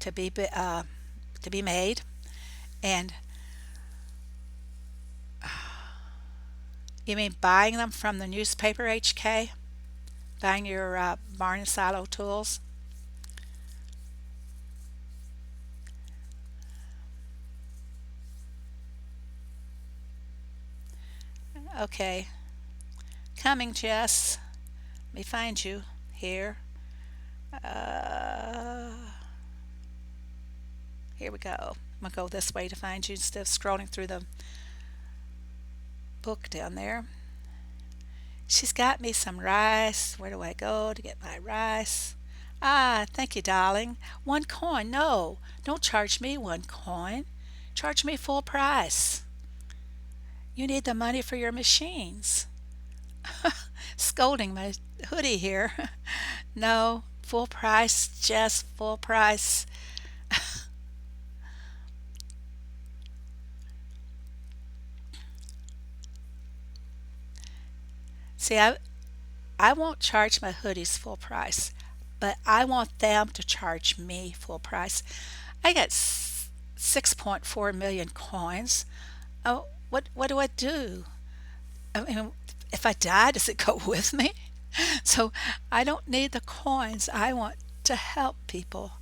to be made, and you mean buying them from the newspaper, HK? Buying your barn and silo tools? Okay. Coming, Jess. Let me find you here. Uh, Here we go. I'm gonna go this way to find you instead of scrolling through the. book down there. She's got me some rice. Where do I go to get my rice? Ah, thank you, darling. 1 coin. No, don't charge me 1 coin. Charge me full price. You need the money for your machines. Scolding my hoodie here. No, full price, just full price. See, I won't charge my hoodies full price, but I want them to charge me full price. I got 6.4 million coins. Oh, what do I do? I mean, if I die, does it go with me? So I don't need the coins. I want to help people.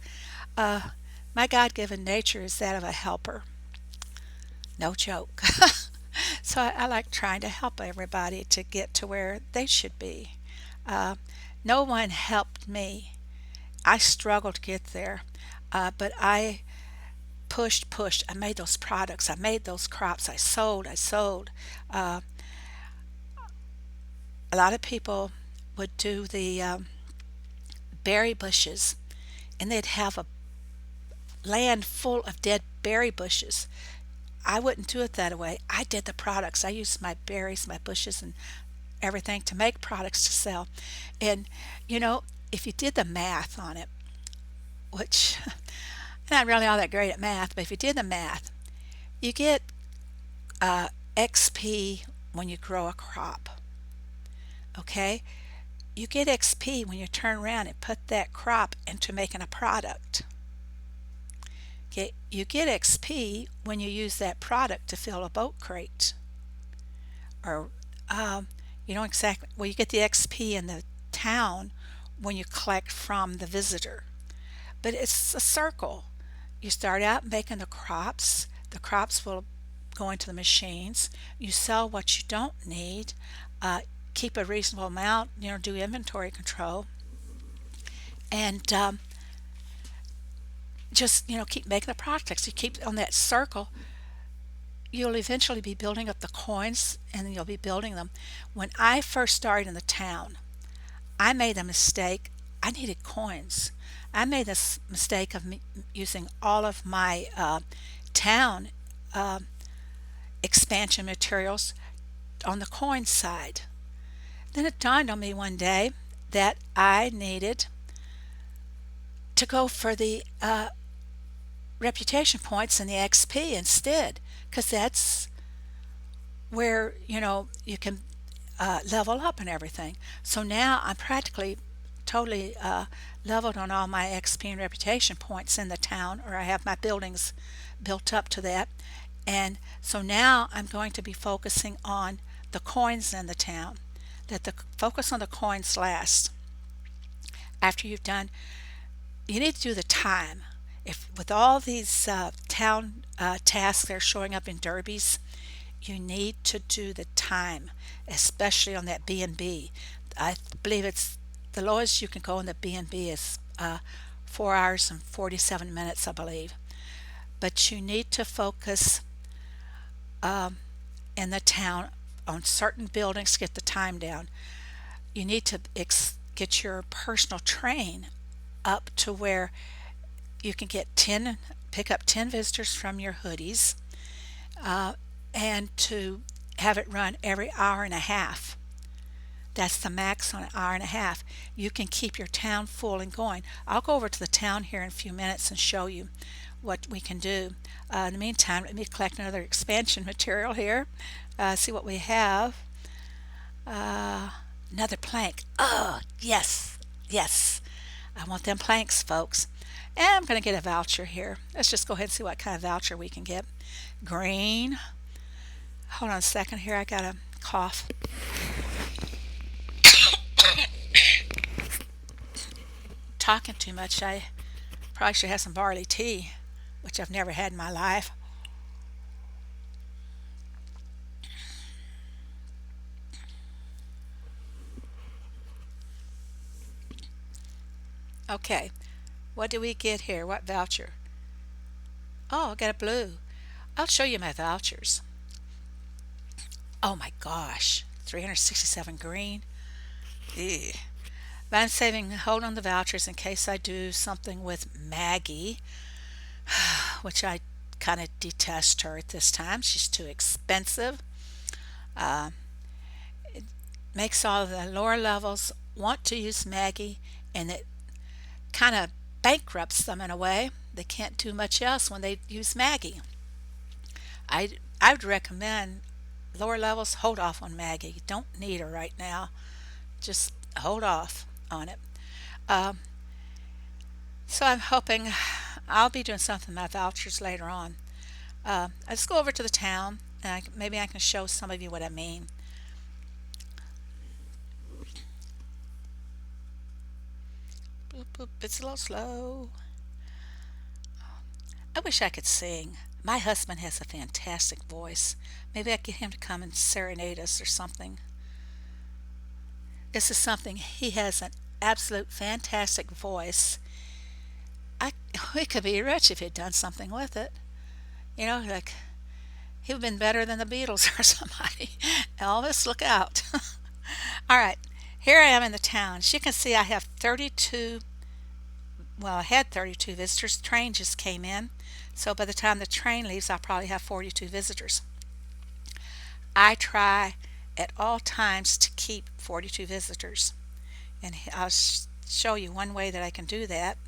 Uh, my God-given nature is that of a helper. No joke. So I like trying to help everybody to get to where they should be. Uh, no one helped me. I struggled to get there, but I pushed. I made those products. I made those crops. I sold. Uh, a lot of people would do the berry bushes, and they'd have a land full of dead berry bushes. I wouldn't do it that way. I did the products. I used my berries, my bushes, and everything to make products to sell. And you know, if you did the math on it, which I'm not really all that great at math, but if you did the math, you get XP when you grow a crop. Okay, you get XP when you turn around and put that crop into making a product. Okay, you get XP when you use that product to fill a boat crate, or you know exactly. Well, you get the XP in the town when you collect from the visitor. But it's a circle. You start out making the crops will go into the machines. You sell what you don't need, uh, keep a reasonable amount, you know, do inventory control, and just, you know, keep making the products. You keep on that circle. You'll eventually be building up the coins, and you'll be building them. When I first started in the town, I made a mistake. I needed coins. I made this mistake of using all of my town uh, expansion materials on the coin side. Then it dawned on me one day that I needed to go for the reputation points and the XP instead, because that's where, you know, you can level up and everything. So now I'm practically totally leveled on all my XP and reputation points in the town, or I have my buildings built up to that. And so now I'm going to be focusing on the coins in the town. Let the focus on the coins last. After you've done, you need to do the time. If with all these town tasks that are showing up in derbies, you need to do the time, especially on that B&B. I believe it's the lowest you can go in the B&B is 4 hours and 47 minutes, I believe. But you need to focus um, in the town on certain buildings to get the time down. You need to get your personal train up to where you can pick up 10 visitors from your hoodies, uh, and to have it run every hour and a half. That's the max on an hour and a half. You can keep your town full and going. I'll go over to the town here in a few minutes and show you what we can do. In the meantime, let me collect another expansion material here. See what we have. Another plank. Oh, yes, yes. I want them planks, folks. And I'm going to get a voucher here. Let's just go ahead and see what kind of voucher we can get. Green. Hold on a second here. I got a cough. Talking too much. I probably should have some barley tea, which I've never had in my life. Okay, what do we get here? What voucher? Oh, I got a blue. I'll show you my vouchers. Oh my gosh, 367 green. Ew. But I'm saving, hold on the vouchers in case I do something with Maggie, which I kind of detest her at this time. She's too expensive. Uh, Makes all of the lower levels want to use Maggie, and it kind of bankrupts them in a way. They can't do much else when they use Maggie. I would recommend lower levels hold off on Maggie. You don't need her right now. Just hold off on it. Um, so I'm hoping I'll be doing something with my vouchers later on. I just go over to the town and maybe I can show some of you what I mean. Boop, boop, it's a little slow. I wish I could sing. My husband has a fantastic voice. Maybe I could get him to come and serenade us or something. This is something, he has an absolute fantastic voice. I We could be rich if he'd done something with it. Like he'd have been better than the Beatles or somebody. Elvis, look out. All right, here I am in the town. As you can see, I have 32. Well, I had 32 visitors. The train just came in. So by the time the train leaves, I'll probably have 42 visitors. I try at all times to keep 42 visitors. And I'll show you one way that I can do that.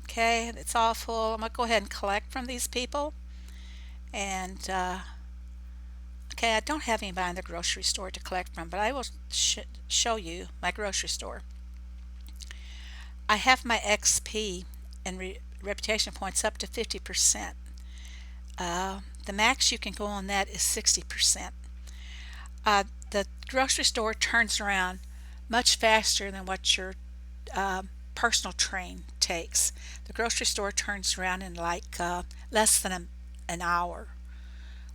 Okay, it's all full. I'm going to go ahead and collect from these people. And, okay, I don't have anybody in the grocery store to collect from, but I will show you my grocery store. I have my XP and reputation points up to 50%. The max you can go on that is 60%. The grocery store turns around much faster than what your personal train takes. The grocery store turns around in like less than an hour.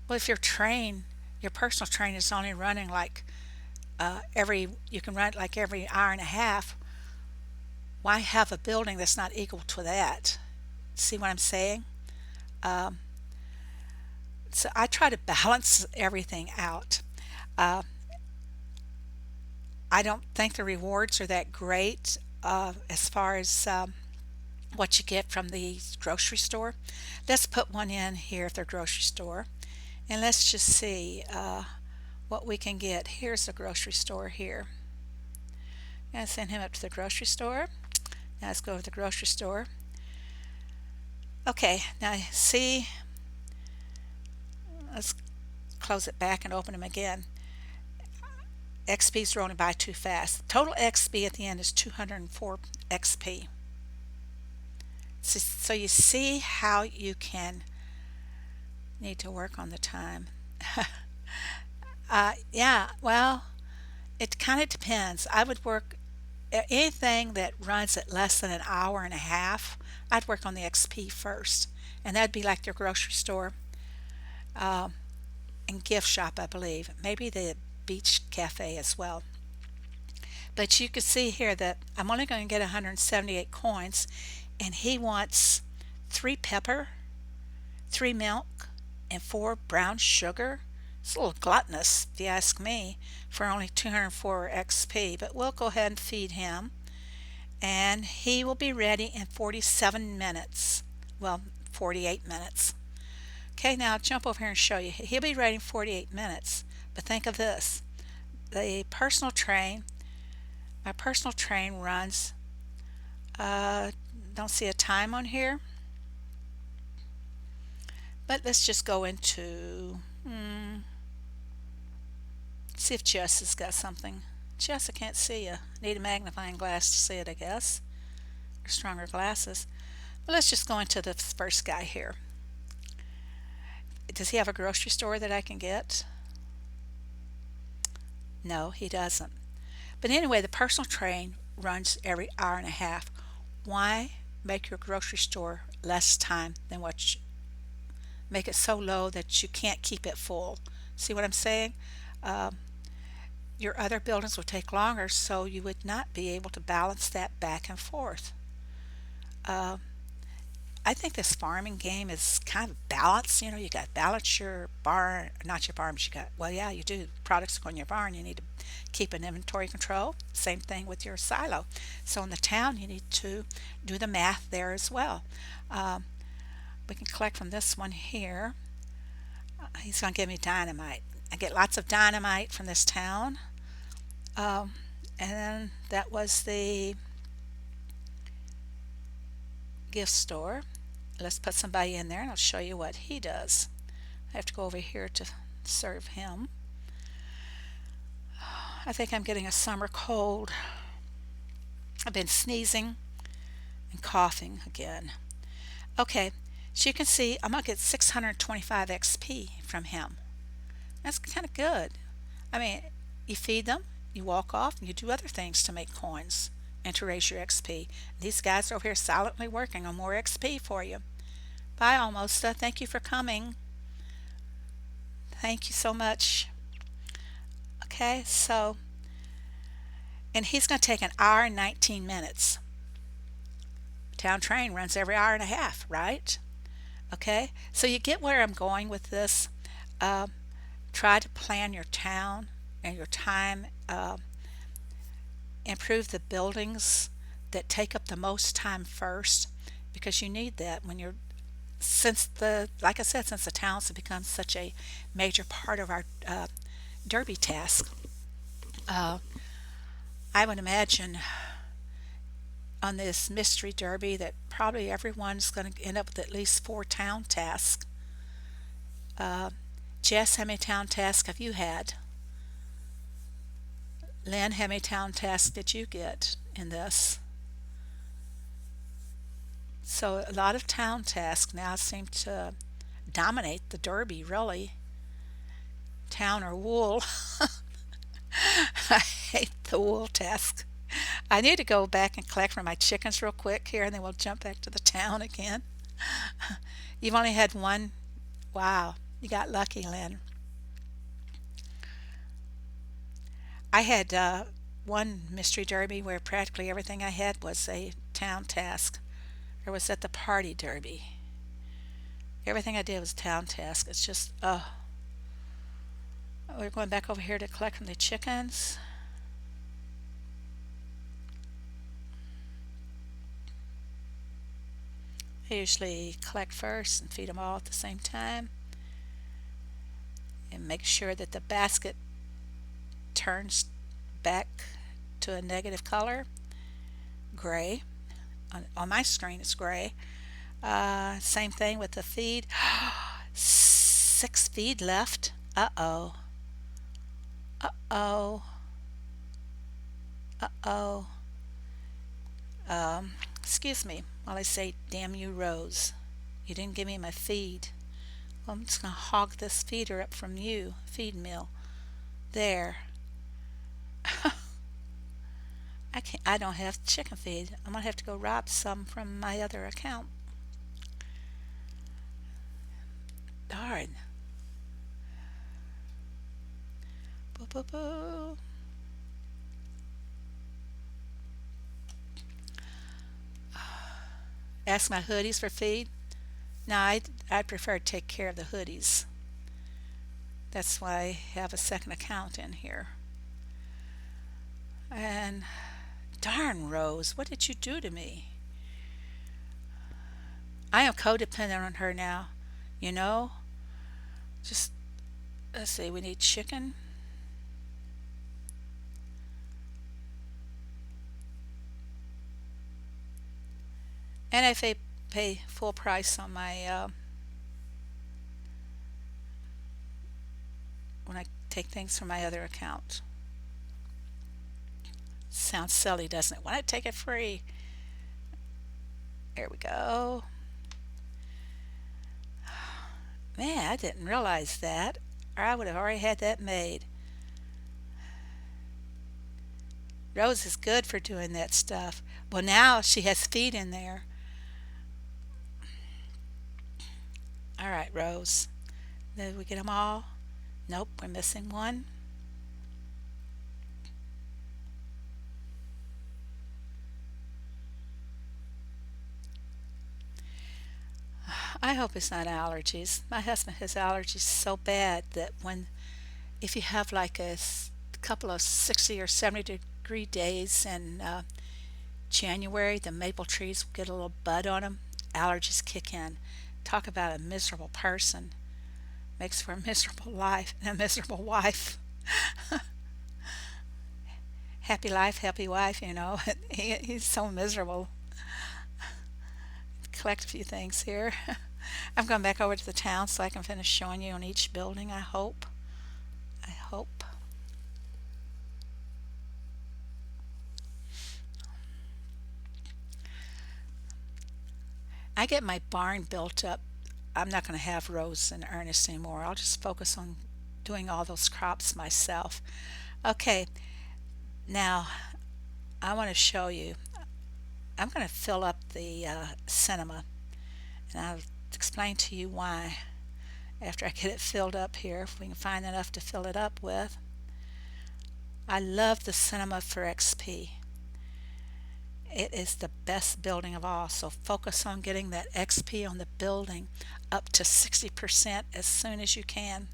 Well, if your personal train is only running like you can run it like every hour and a half. Why have a building that's not equal to that? See what I'm saying? Um, so I try to balance everything out. Uh, I don't think the rewards are that great as far as what you get from the grocery store. Let's put one in here at their grocery store, and let's just see what we can get. Here's the grocery store here. And send him up to the grocery store. Now let's go to the grocery store. Okay, now see, let's close it back and open them again. XP's rolling by too fast. Total XP at the end is 204 XP. So you see how you can need to work on the time. Yeah, well, it kind of depends. I would work anything that runs at less than an hour and a half. I'd work on the XP first, and that'd be like your grocery store uh, and gift shop, I believe. Maybe the beach cafe as well. But you can see here that I'm only going to get 178 coins, and he wants 3 pepper, 3 milk, and 4 brown sugar. It's a little gluttonous, if you ask me, for only 204 XP, but we'll go ahead and feed him. And he will be ready in 47 minutes. Well, 48 minutes. Okay, now I'll jump over here and show you. He'll be ready in 48 minutes. But think of this. The personal train, my personal train runs, don't see a time on here. But let's just go into, see if Jess has got something. Jess, I can't see you. Need a magnifying glass to see it, I guess. Or stronger glasses. But let's just go into the first guy here. Does he have a grocery store that I can get? No, he doesn't. But anyway, the personal train runs every hour and a half. Why make your grocery store less time than what make it so low that you can't keep it full? See what I'm saying? Um, your other buildings will take longer, so you would not be able to balance that back and forth. Uh, I think this farming game is kind of balanced. You know, you got balance your barn, not your barn, but you got, well, yeah, you do products go in your barn. You need to keep an inventory control. Same thing with your silo. So in the town, you need to do the math there as well. Um, we can collect from this one here. He's going to give me dynamite. I get lots of dynamite from this town. Um, and then that was the gift store. Let's put somebody in there and I'll show you what he does. I have to go over here to serve him. I think I'm getting a summer cold. I've been sneezing and coughing again. Okay, so you can see I'm going to get 625 XP from him. That's kind of good. I mean, you feed them, you walk off, and you do other things to make coins and to raise your XP. These guys are over here silently working on more XP for you. Bye, Almosta. Thank you for coming. Thank you so much. Okay, so, and he's going to take an hour and 19 minutes. Town train runs every hour and a half, right? Okay, so you get where I'm going with this. Uh, Try to plan your town and your time. Improve the buildings that take up the most time first because you need that when you're, since the, like I said, since the towns have become such a major part of our derby task. uh, I would imagine on this mystery derby that probably everyone's going to end up with at least 4 town tasks. uh, Jess, how many town tasks have you had? Lynn, how many town tasks did you get in this? So a lot of town tasks now seem to dominate the derby, really. Town or wool. I hate the wool task. I need to go back and collect from my chickens real quick here, and then we'll jump back to the town again. You've only had one. Wow, you got lucky, Lynn. I had one mystery derby where practically everything I had was a town task. Or was that the party derby? Everything I did was town task. It's just, we're going back over here to collect from the chickens. I usually collect first and feed them all at the same time. And make sure that the basket turns back to a negative color, gray. On my screen, it's gray. Same thing with the feed. 6 feed left. Uh oh. Uh oh. Uh oh. Excuse me while I say, damn you, Rose. You didn't give me my feed. Well, I'm just going to hog this feeder up from you, feed mill. There. I don't have chicken feed. I'm going to have to go rob some from my other account. Darn. Boo, boo, boo. Ask my hoodies for feed. No, I prefer to take care of the hoodies. That's why I have a second account in here. And darn, Rose, what did you do to me? I am codependent on her now. You know? Just, let's see, we need chicken. And if I pay full price on my, when I take things from my other account. Sounds silly, doesn't it? When I take it free. There we go. Man, I didn't realize that, or I would have already had that made. Rose is good for doing that stuff. Well, now she has feet in there. All right, Rose. Did we get them all? Nope, we're missing one. I hope it's not allergies. My husband has allergies so bad that when if you have like couple of 60 or 70-degree days in January, the maple trees get a little bud on them. Allergies kick in. Talk about a miserable person. Makes for a miserable life and a miserable wife. Happy life, happy wife, you know. He's so miserable. Collect a few things here. I'm going back over to the town so I can finish showing you on each building, I hope. I hope. I get my barn built up. I'm not going to have Rose and Ernest anymore. I'll just focus on doing all those crops myself. Okay, now I want to show you. I'm going to fill up the cinema, and I'll explain to you why after I get it filled up here, if we can find enough to fill it up with. I love the cinema for XP. It is the best building of all, so focus on getting that XP on the building up to 60% as soon as you can.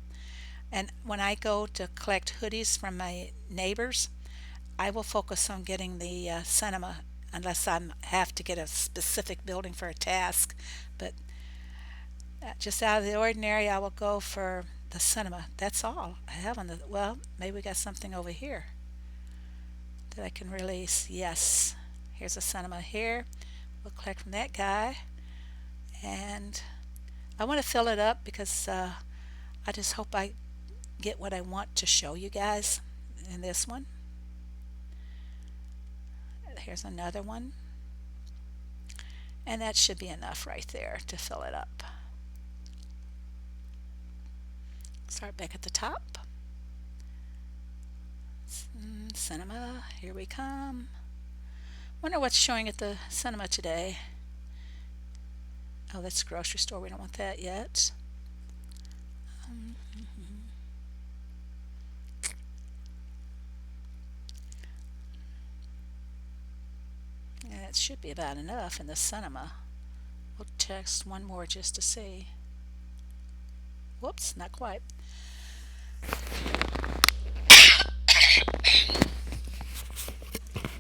And when I go to collect hoodies from my neighbors, I will focus on getting the cinema unless I have to get a specific building for a task. But just out of the ordinary, I will go for the cinema. That's all I have on the. Well, maybe we got something over here that I can release. Yes, here's a cinema here. We'll collect from that guy, and I want to fill it up because I just hope I get what I want to show you guys in this one. Here's another one, and that should be enough right there to fill it up. Start back at the top. Cinema, here we come. Wonder what's showing at the cinema today. Oh, that's grocery store. We don't want that yet. Yeah, it should be about enough in the cinema. We'll text one more just to see. Whoops, not quite.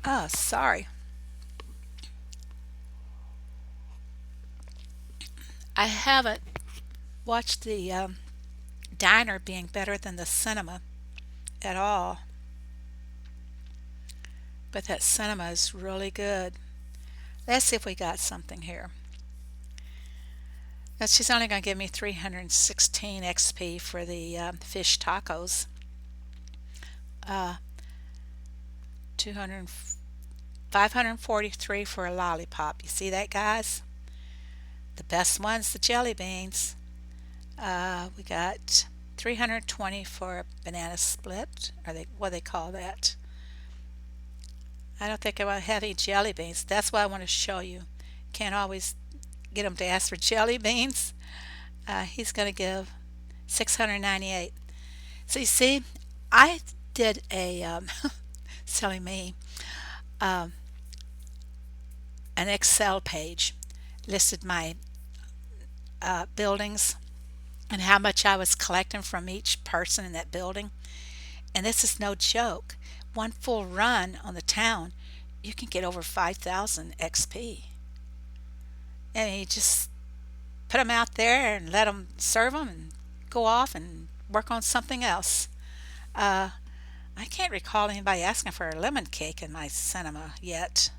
Oh, sorry. I haven't watched the diner being better than the cinema at all, but that cinema is really good. Let's see if we got something here. Now, she's only going to give me 316 XP for the fish tacos. 200, 543 for a lollipop. You see that, guys? The best one's the jelly beans. We got 320 for a banana split. Or what do they call that? I don't think I want to have any jelly beans. That's why I want to show you. Can't always get them to ask for jelly beans. He's going to give 698. So you see, I did a silly me an Excel page, listed my buildings and how much I was collecting from each person in that building. And this is no joke. One full run on the town, you can get over 5,000 XP. And you just put them out there and let them serve them and go off and work on something else. I can't recall anybody asking for a lemon cake in my cinema yet.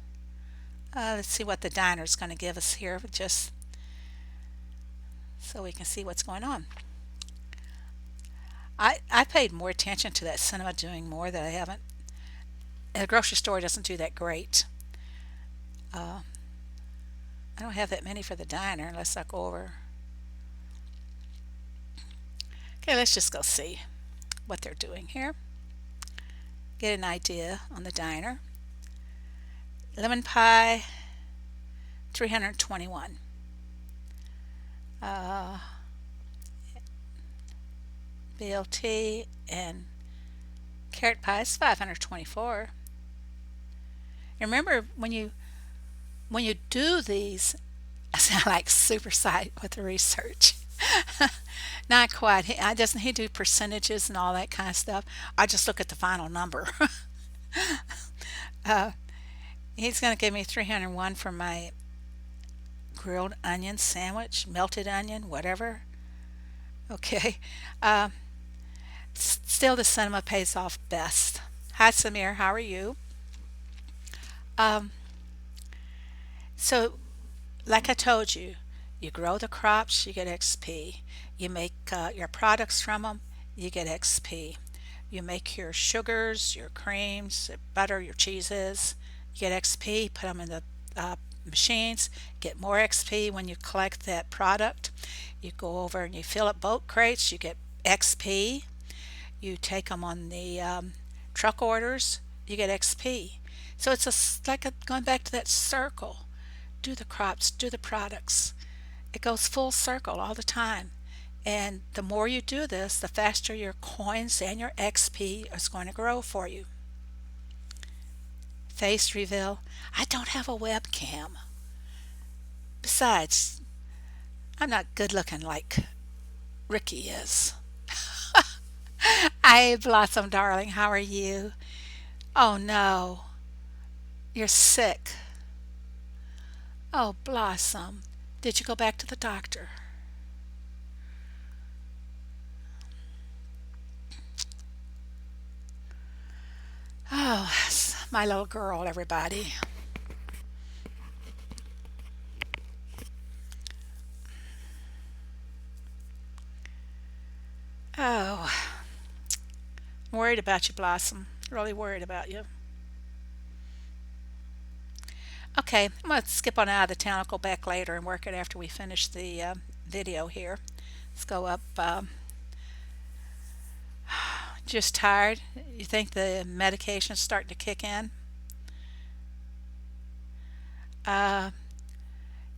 Let's see what the diner's going to give us here, just so we can see what's going on. I paid more attention to that cinema doing more that I haven't. The grocery store doesn't do that great. I don't have that many for the diner unless I go over. Okay, let's just go see what they're doing here. Get an idea on the diner. Lemon pie, 321. BLT and carrot pie is 524. And remember, when you do these, I sound like super site with the research. Not quite. Doesn't he do percentages and all that kind of stuff? I just look at the final number. He's going to give me 301 for my grilled onion sandwich, melted onion, whatever. Okay. Uh, Still, the cinema pays off best. Hi, Samir. How are you? Um, so, like I told you, you grow the crops, you get XP. You make your products from them, you get XP. You make your sugars, your creams, your butter, your cheeses, you get XP. Put them in the machines, get more XP when you collect that product. You go over and you fill up boat crates, you get XP. You take them on the truck orders, you get XP. So it's going back to that circle. Do the crops, do the products. It goes full circle all the time. And the more you do this, the faster your coins and your XP is going to grow for you. Face reveal. I don't have a webcam. Besides, I'm not good looking like Ricky is. Hi, Blossom, darling. How are you? Oh no, you're sick. Oh, Blossom, did you go back to the doctor? Oh, my little girl, everybody. Oh, I'm worried about you, Blossom. Really worried about you. Okay, I'm going to skip on out of the town. I'll go back later and work it after we finish the video here. Let's go up. Just tired? You think the medication's starting to kick in? Uh,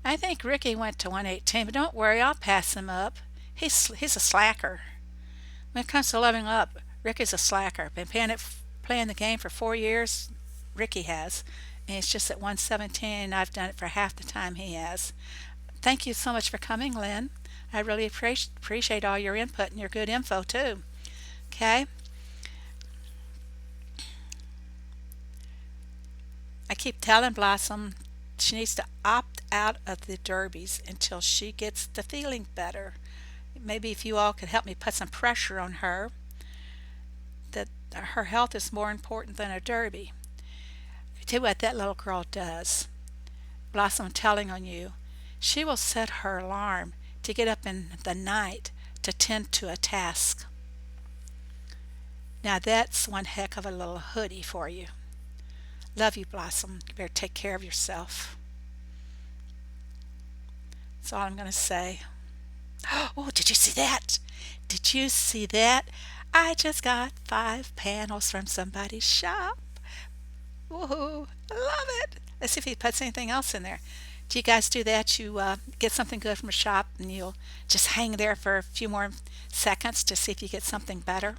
I think Ricky went to 118, but don't worry, I'll pass him up. He's a slacker. When it comes to leveling up, Ricky's a slacker. Been playing the game for 4 years. Ricky has, and it's just at 117. And I've done it for half the time he has. Thank you so much for coming, Lynn. I really appreciate all your input and your good info too. Okay, I keep telling Blossom she needs to opt out of the derbies until she gets the feeling better. Maybe if you all could help me put some pressure on her that her health is more important than a derby. I tell you what that little girl does. Blossom, I'm telling on you, she will set her alarm to get up in the night to tend to a task. Now that's one heck of a little hoodie for you. Love you, Blossom. You better take care of yourself. That's all I'm going to say. Oh, did you see that? Did you see that? I just got 5 panels from somebody's shop. Woohoo! I love it. Let's see if he puts anything else in there. Do you guys do that? You get something good from a shop and you'll just hang there for a few more seconds to see if you get something better?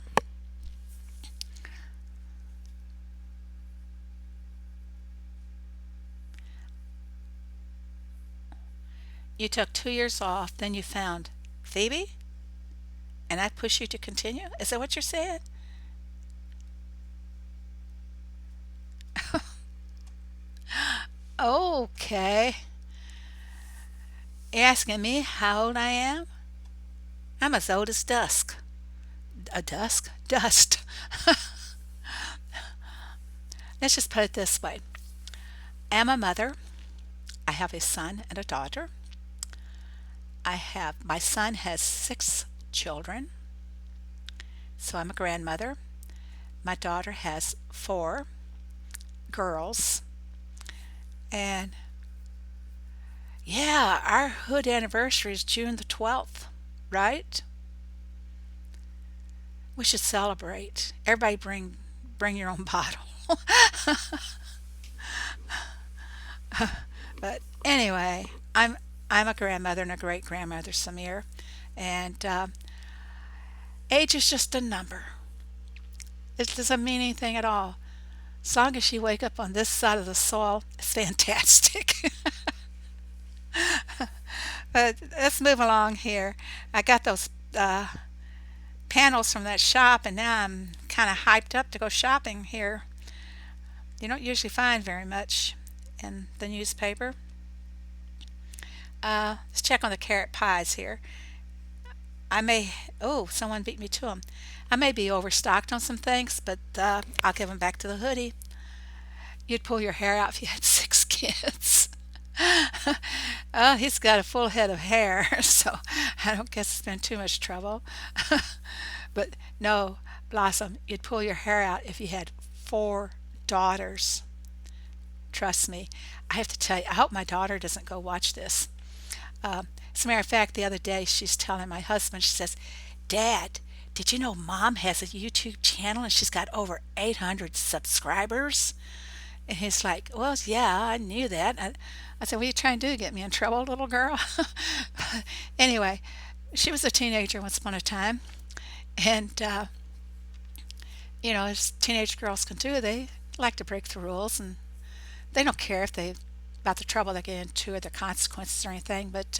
You took 2 years off, then you found Phoebe, and that pushed you to continue? Is that what you're saying? Okay. You're asking me how old I am? I'm as old as dusk. A dusk? Dust. Let's just put it this way. I'm a mother. I have a son and a daughter. My son has 6 children, so I'm a grandmother. My daughter has 4 girls, and yeah, our hood anniversary is June the 12th, right? We should celebrate. Everybody bring your own bottle. But anyway, I'm a grandmother and a great grandmother, Samir, and age is just a number. It doesn't mean anything at all. As long as you wake up on this side of the soil, it's fantastic. But let's move along here. I got those panels from that shop, and now I'm kind of hyped up to go shopping here. You don't usually find very much in the newspaper. Let's check on the carrot pies here. I may, oh, someone beat me to them. I may be overstocked on some things, but I'll give them back to the hoodie. You'd pull your hair out if you had six kids. Oh, he's got a full head of hair, so I don't guess it's been too much trouble. But no, Blossom, you'd pull your hair out if you had four daughters. Trust me. I have to tell you, I hope my daughter doesn't go watch this. As a matter of fact, the other day she's telling my husband, she says, Dad, did you know Mom has a YouTube channel and she's got over 800 subscribers? And he's like, Well, yeah, I knew that. I said, What are you trying to do? Get me in trouble, little girl? Anyway, she was a teenager once upon a time. And, as teenage girls can do, they like to break the rules and they don't care if they about the trouble they get into or the consequences or anything. But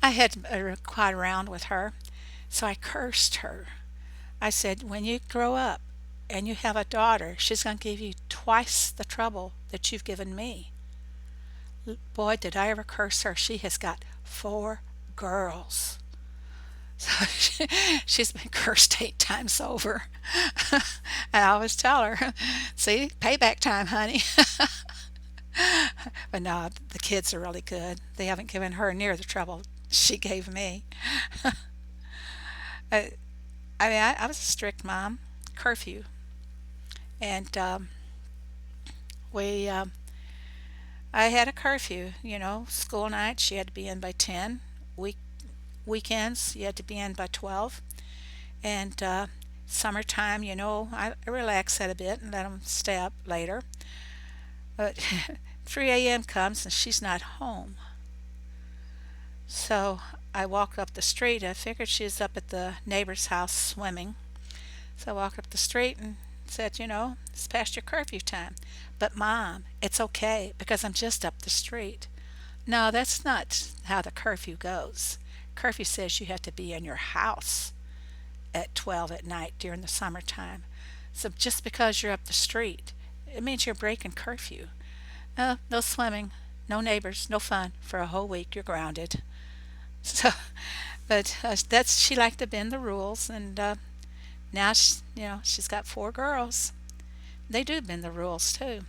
I had quite around with her, so I cursed her. I said, when you grow up and you have a daughter, she's going to give you twice the trouble that you've given me. Boy, did I ever curse her. She has got four girls. So she's been cursed 8 times over. I always tell her, see, payback time, honey. But no, the kids are really good. They haven't given her near the trouble she gave me. I, I was a strict mom, curfew, and we I had a curfew. School nights you had to be in by 10. Weekends you had to be in by 12, and summertime, I relax that a bit and let them stay up later. But 3 a.m. comes and she's not home. So I walk up the street. I figured she was up at the neighbor's house swimming. So I walked up the street and said, it's past your curfew time. But Mom, it's okay because I'm just up the street. No, that's not how the curfew goes. Curfew says you have to be in your house at 12 at night during the summertime. So just because you're up the street, it means you're breaking curfew. No swimming, no neighbors, no fun for a whole week. You're grounded. So, but that's she liked to bend the rules, and now she's got four girls. They do bend the rules too.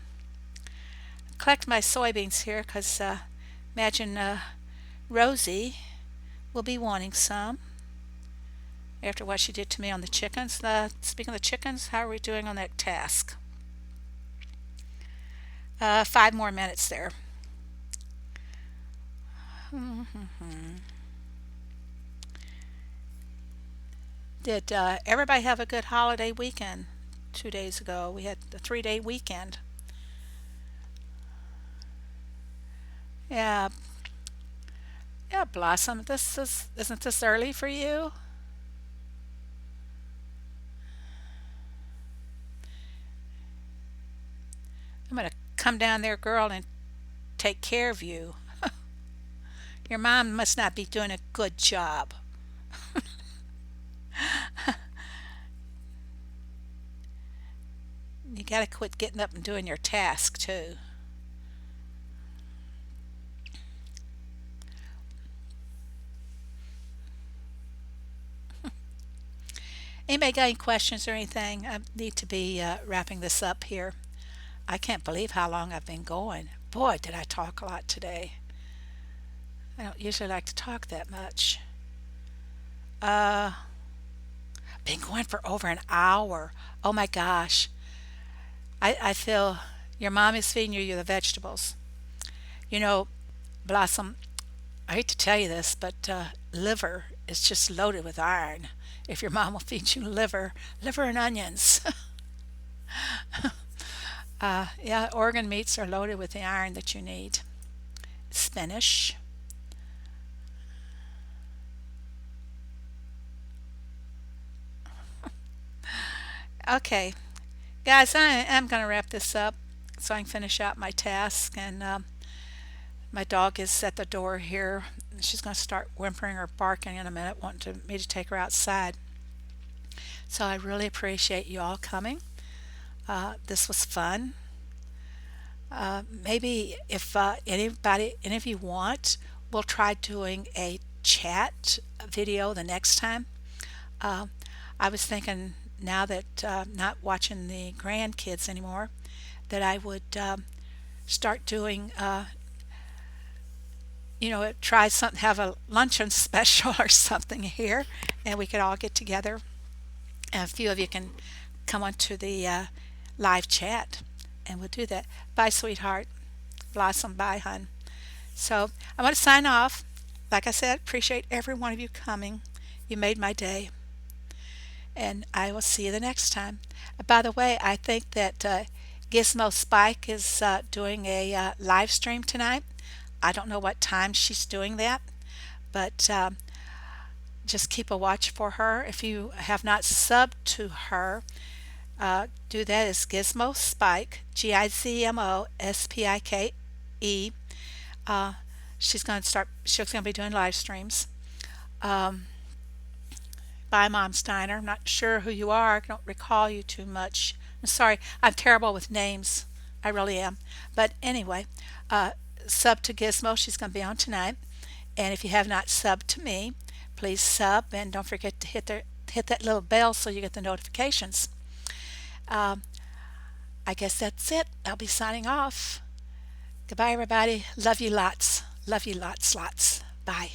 Collect my soybeans here, because imagine Rosie will be wanting some after what she did to me on the chickens. Speaking of the chickens, how are we doing on that task? 5 more minutes there. Did everybody have a good holiday weekend? 2 days ago, we had a 3-day weekend. Yeah, yeah, Blossom. Isn't this early for you? I'm gonna come down there, girl, and take care of you. Your mom must not be doing a good job. You gotta quit getting up and doing your task too. Anybody got any questions or anything? I need to be wrapping this up here. I can't believe how long I've been going. Boy, did I talk a lot today. I don't usually like to talk that much. Uh, been going for over an hour. Oh my gosh. I feel your mom is feeding you the vegetables. You know, Blossom, I hate to tell you this, but liver is just loaded with iron. If your mom will feed you liver and onions. Yeah, organ meats are loaded with the iron that you need. Spinach. Okay, guys, I am going to wrap this up so I can finish out my task. And my dog is at the door here she's going to start whimpering or barking in a minute, wanting me to take her outside. So I really appreciate you all coming. This was fun. Maybe if any of you want, we'll try doing a chat video the next time. Uh, I was thinking now that not watching the grandkids anymore, that I would start doing, try something, have a luncheon special or something here, and we could all get together. And a few of you can come onto the live chat, and we'll do that. Bye, sweetheart. Blossom, bye, hun. So I want to sign off. Like I said, appreciate every one of you coming. You made my day. And I will see you the next time. By the way, I think that Gizmo Spike is doing a live stream tonight. I don't know what time she's doing that, but just keep a watch for her. If you have not subbed to her, do that. It's Gizmo Spike, GizmoSpike. Uh, she's going to be doing live streams. Um, Bye, Mom Steiner. I'm not sure who you are. I don't recall you too much. I'm sorry. I'm terrible with names. I really am. But anyway, uh, sub to Gizmo. She's going to be on tonight. And if you have not subbed to me, please sub and don't forget to hit that little bell so you get the notifications. Um, I guess that's it. I'll be signing off. Goodbye, everybody. Love you lots. Love you lots, lots. Bye.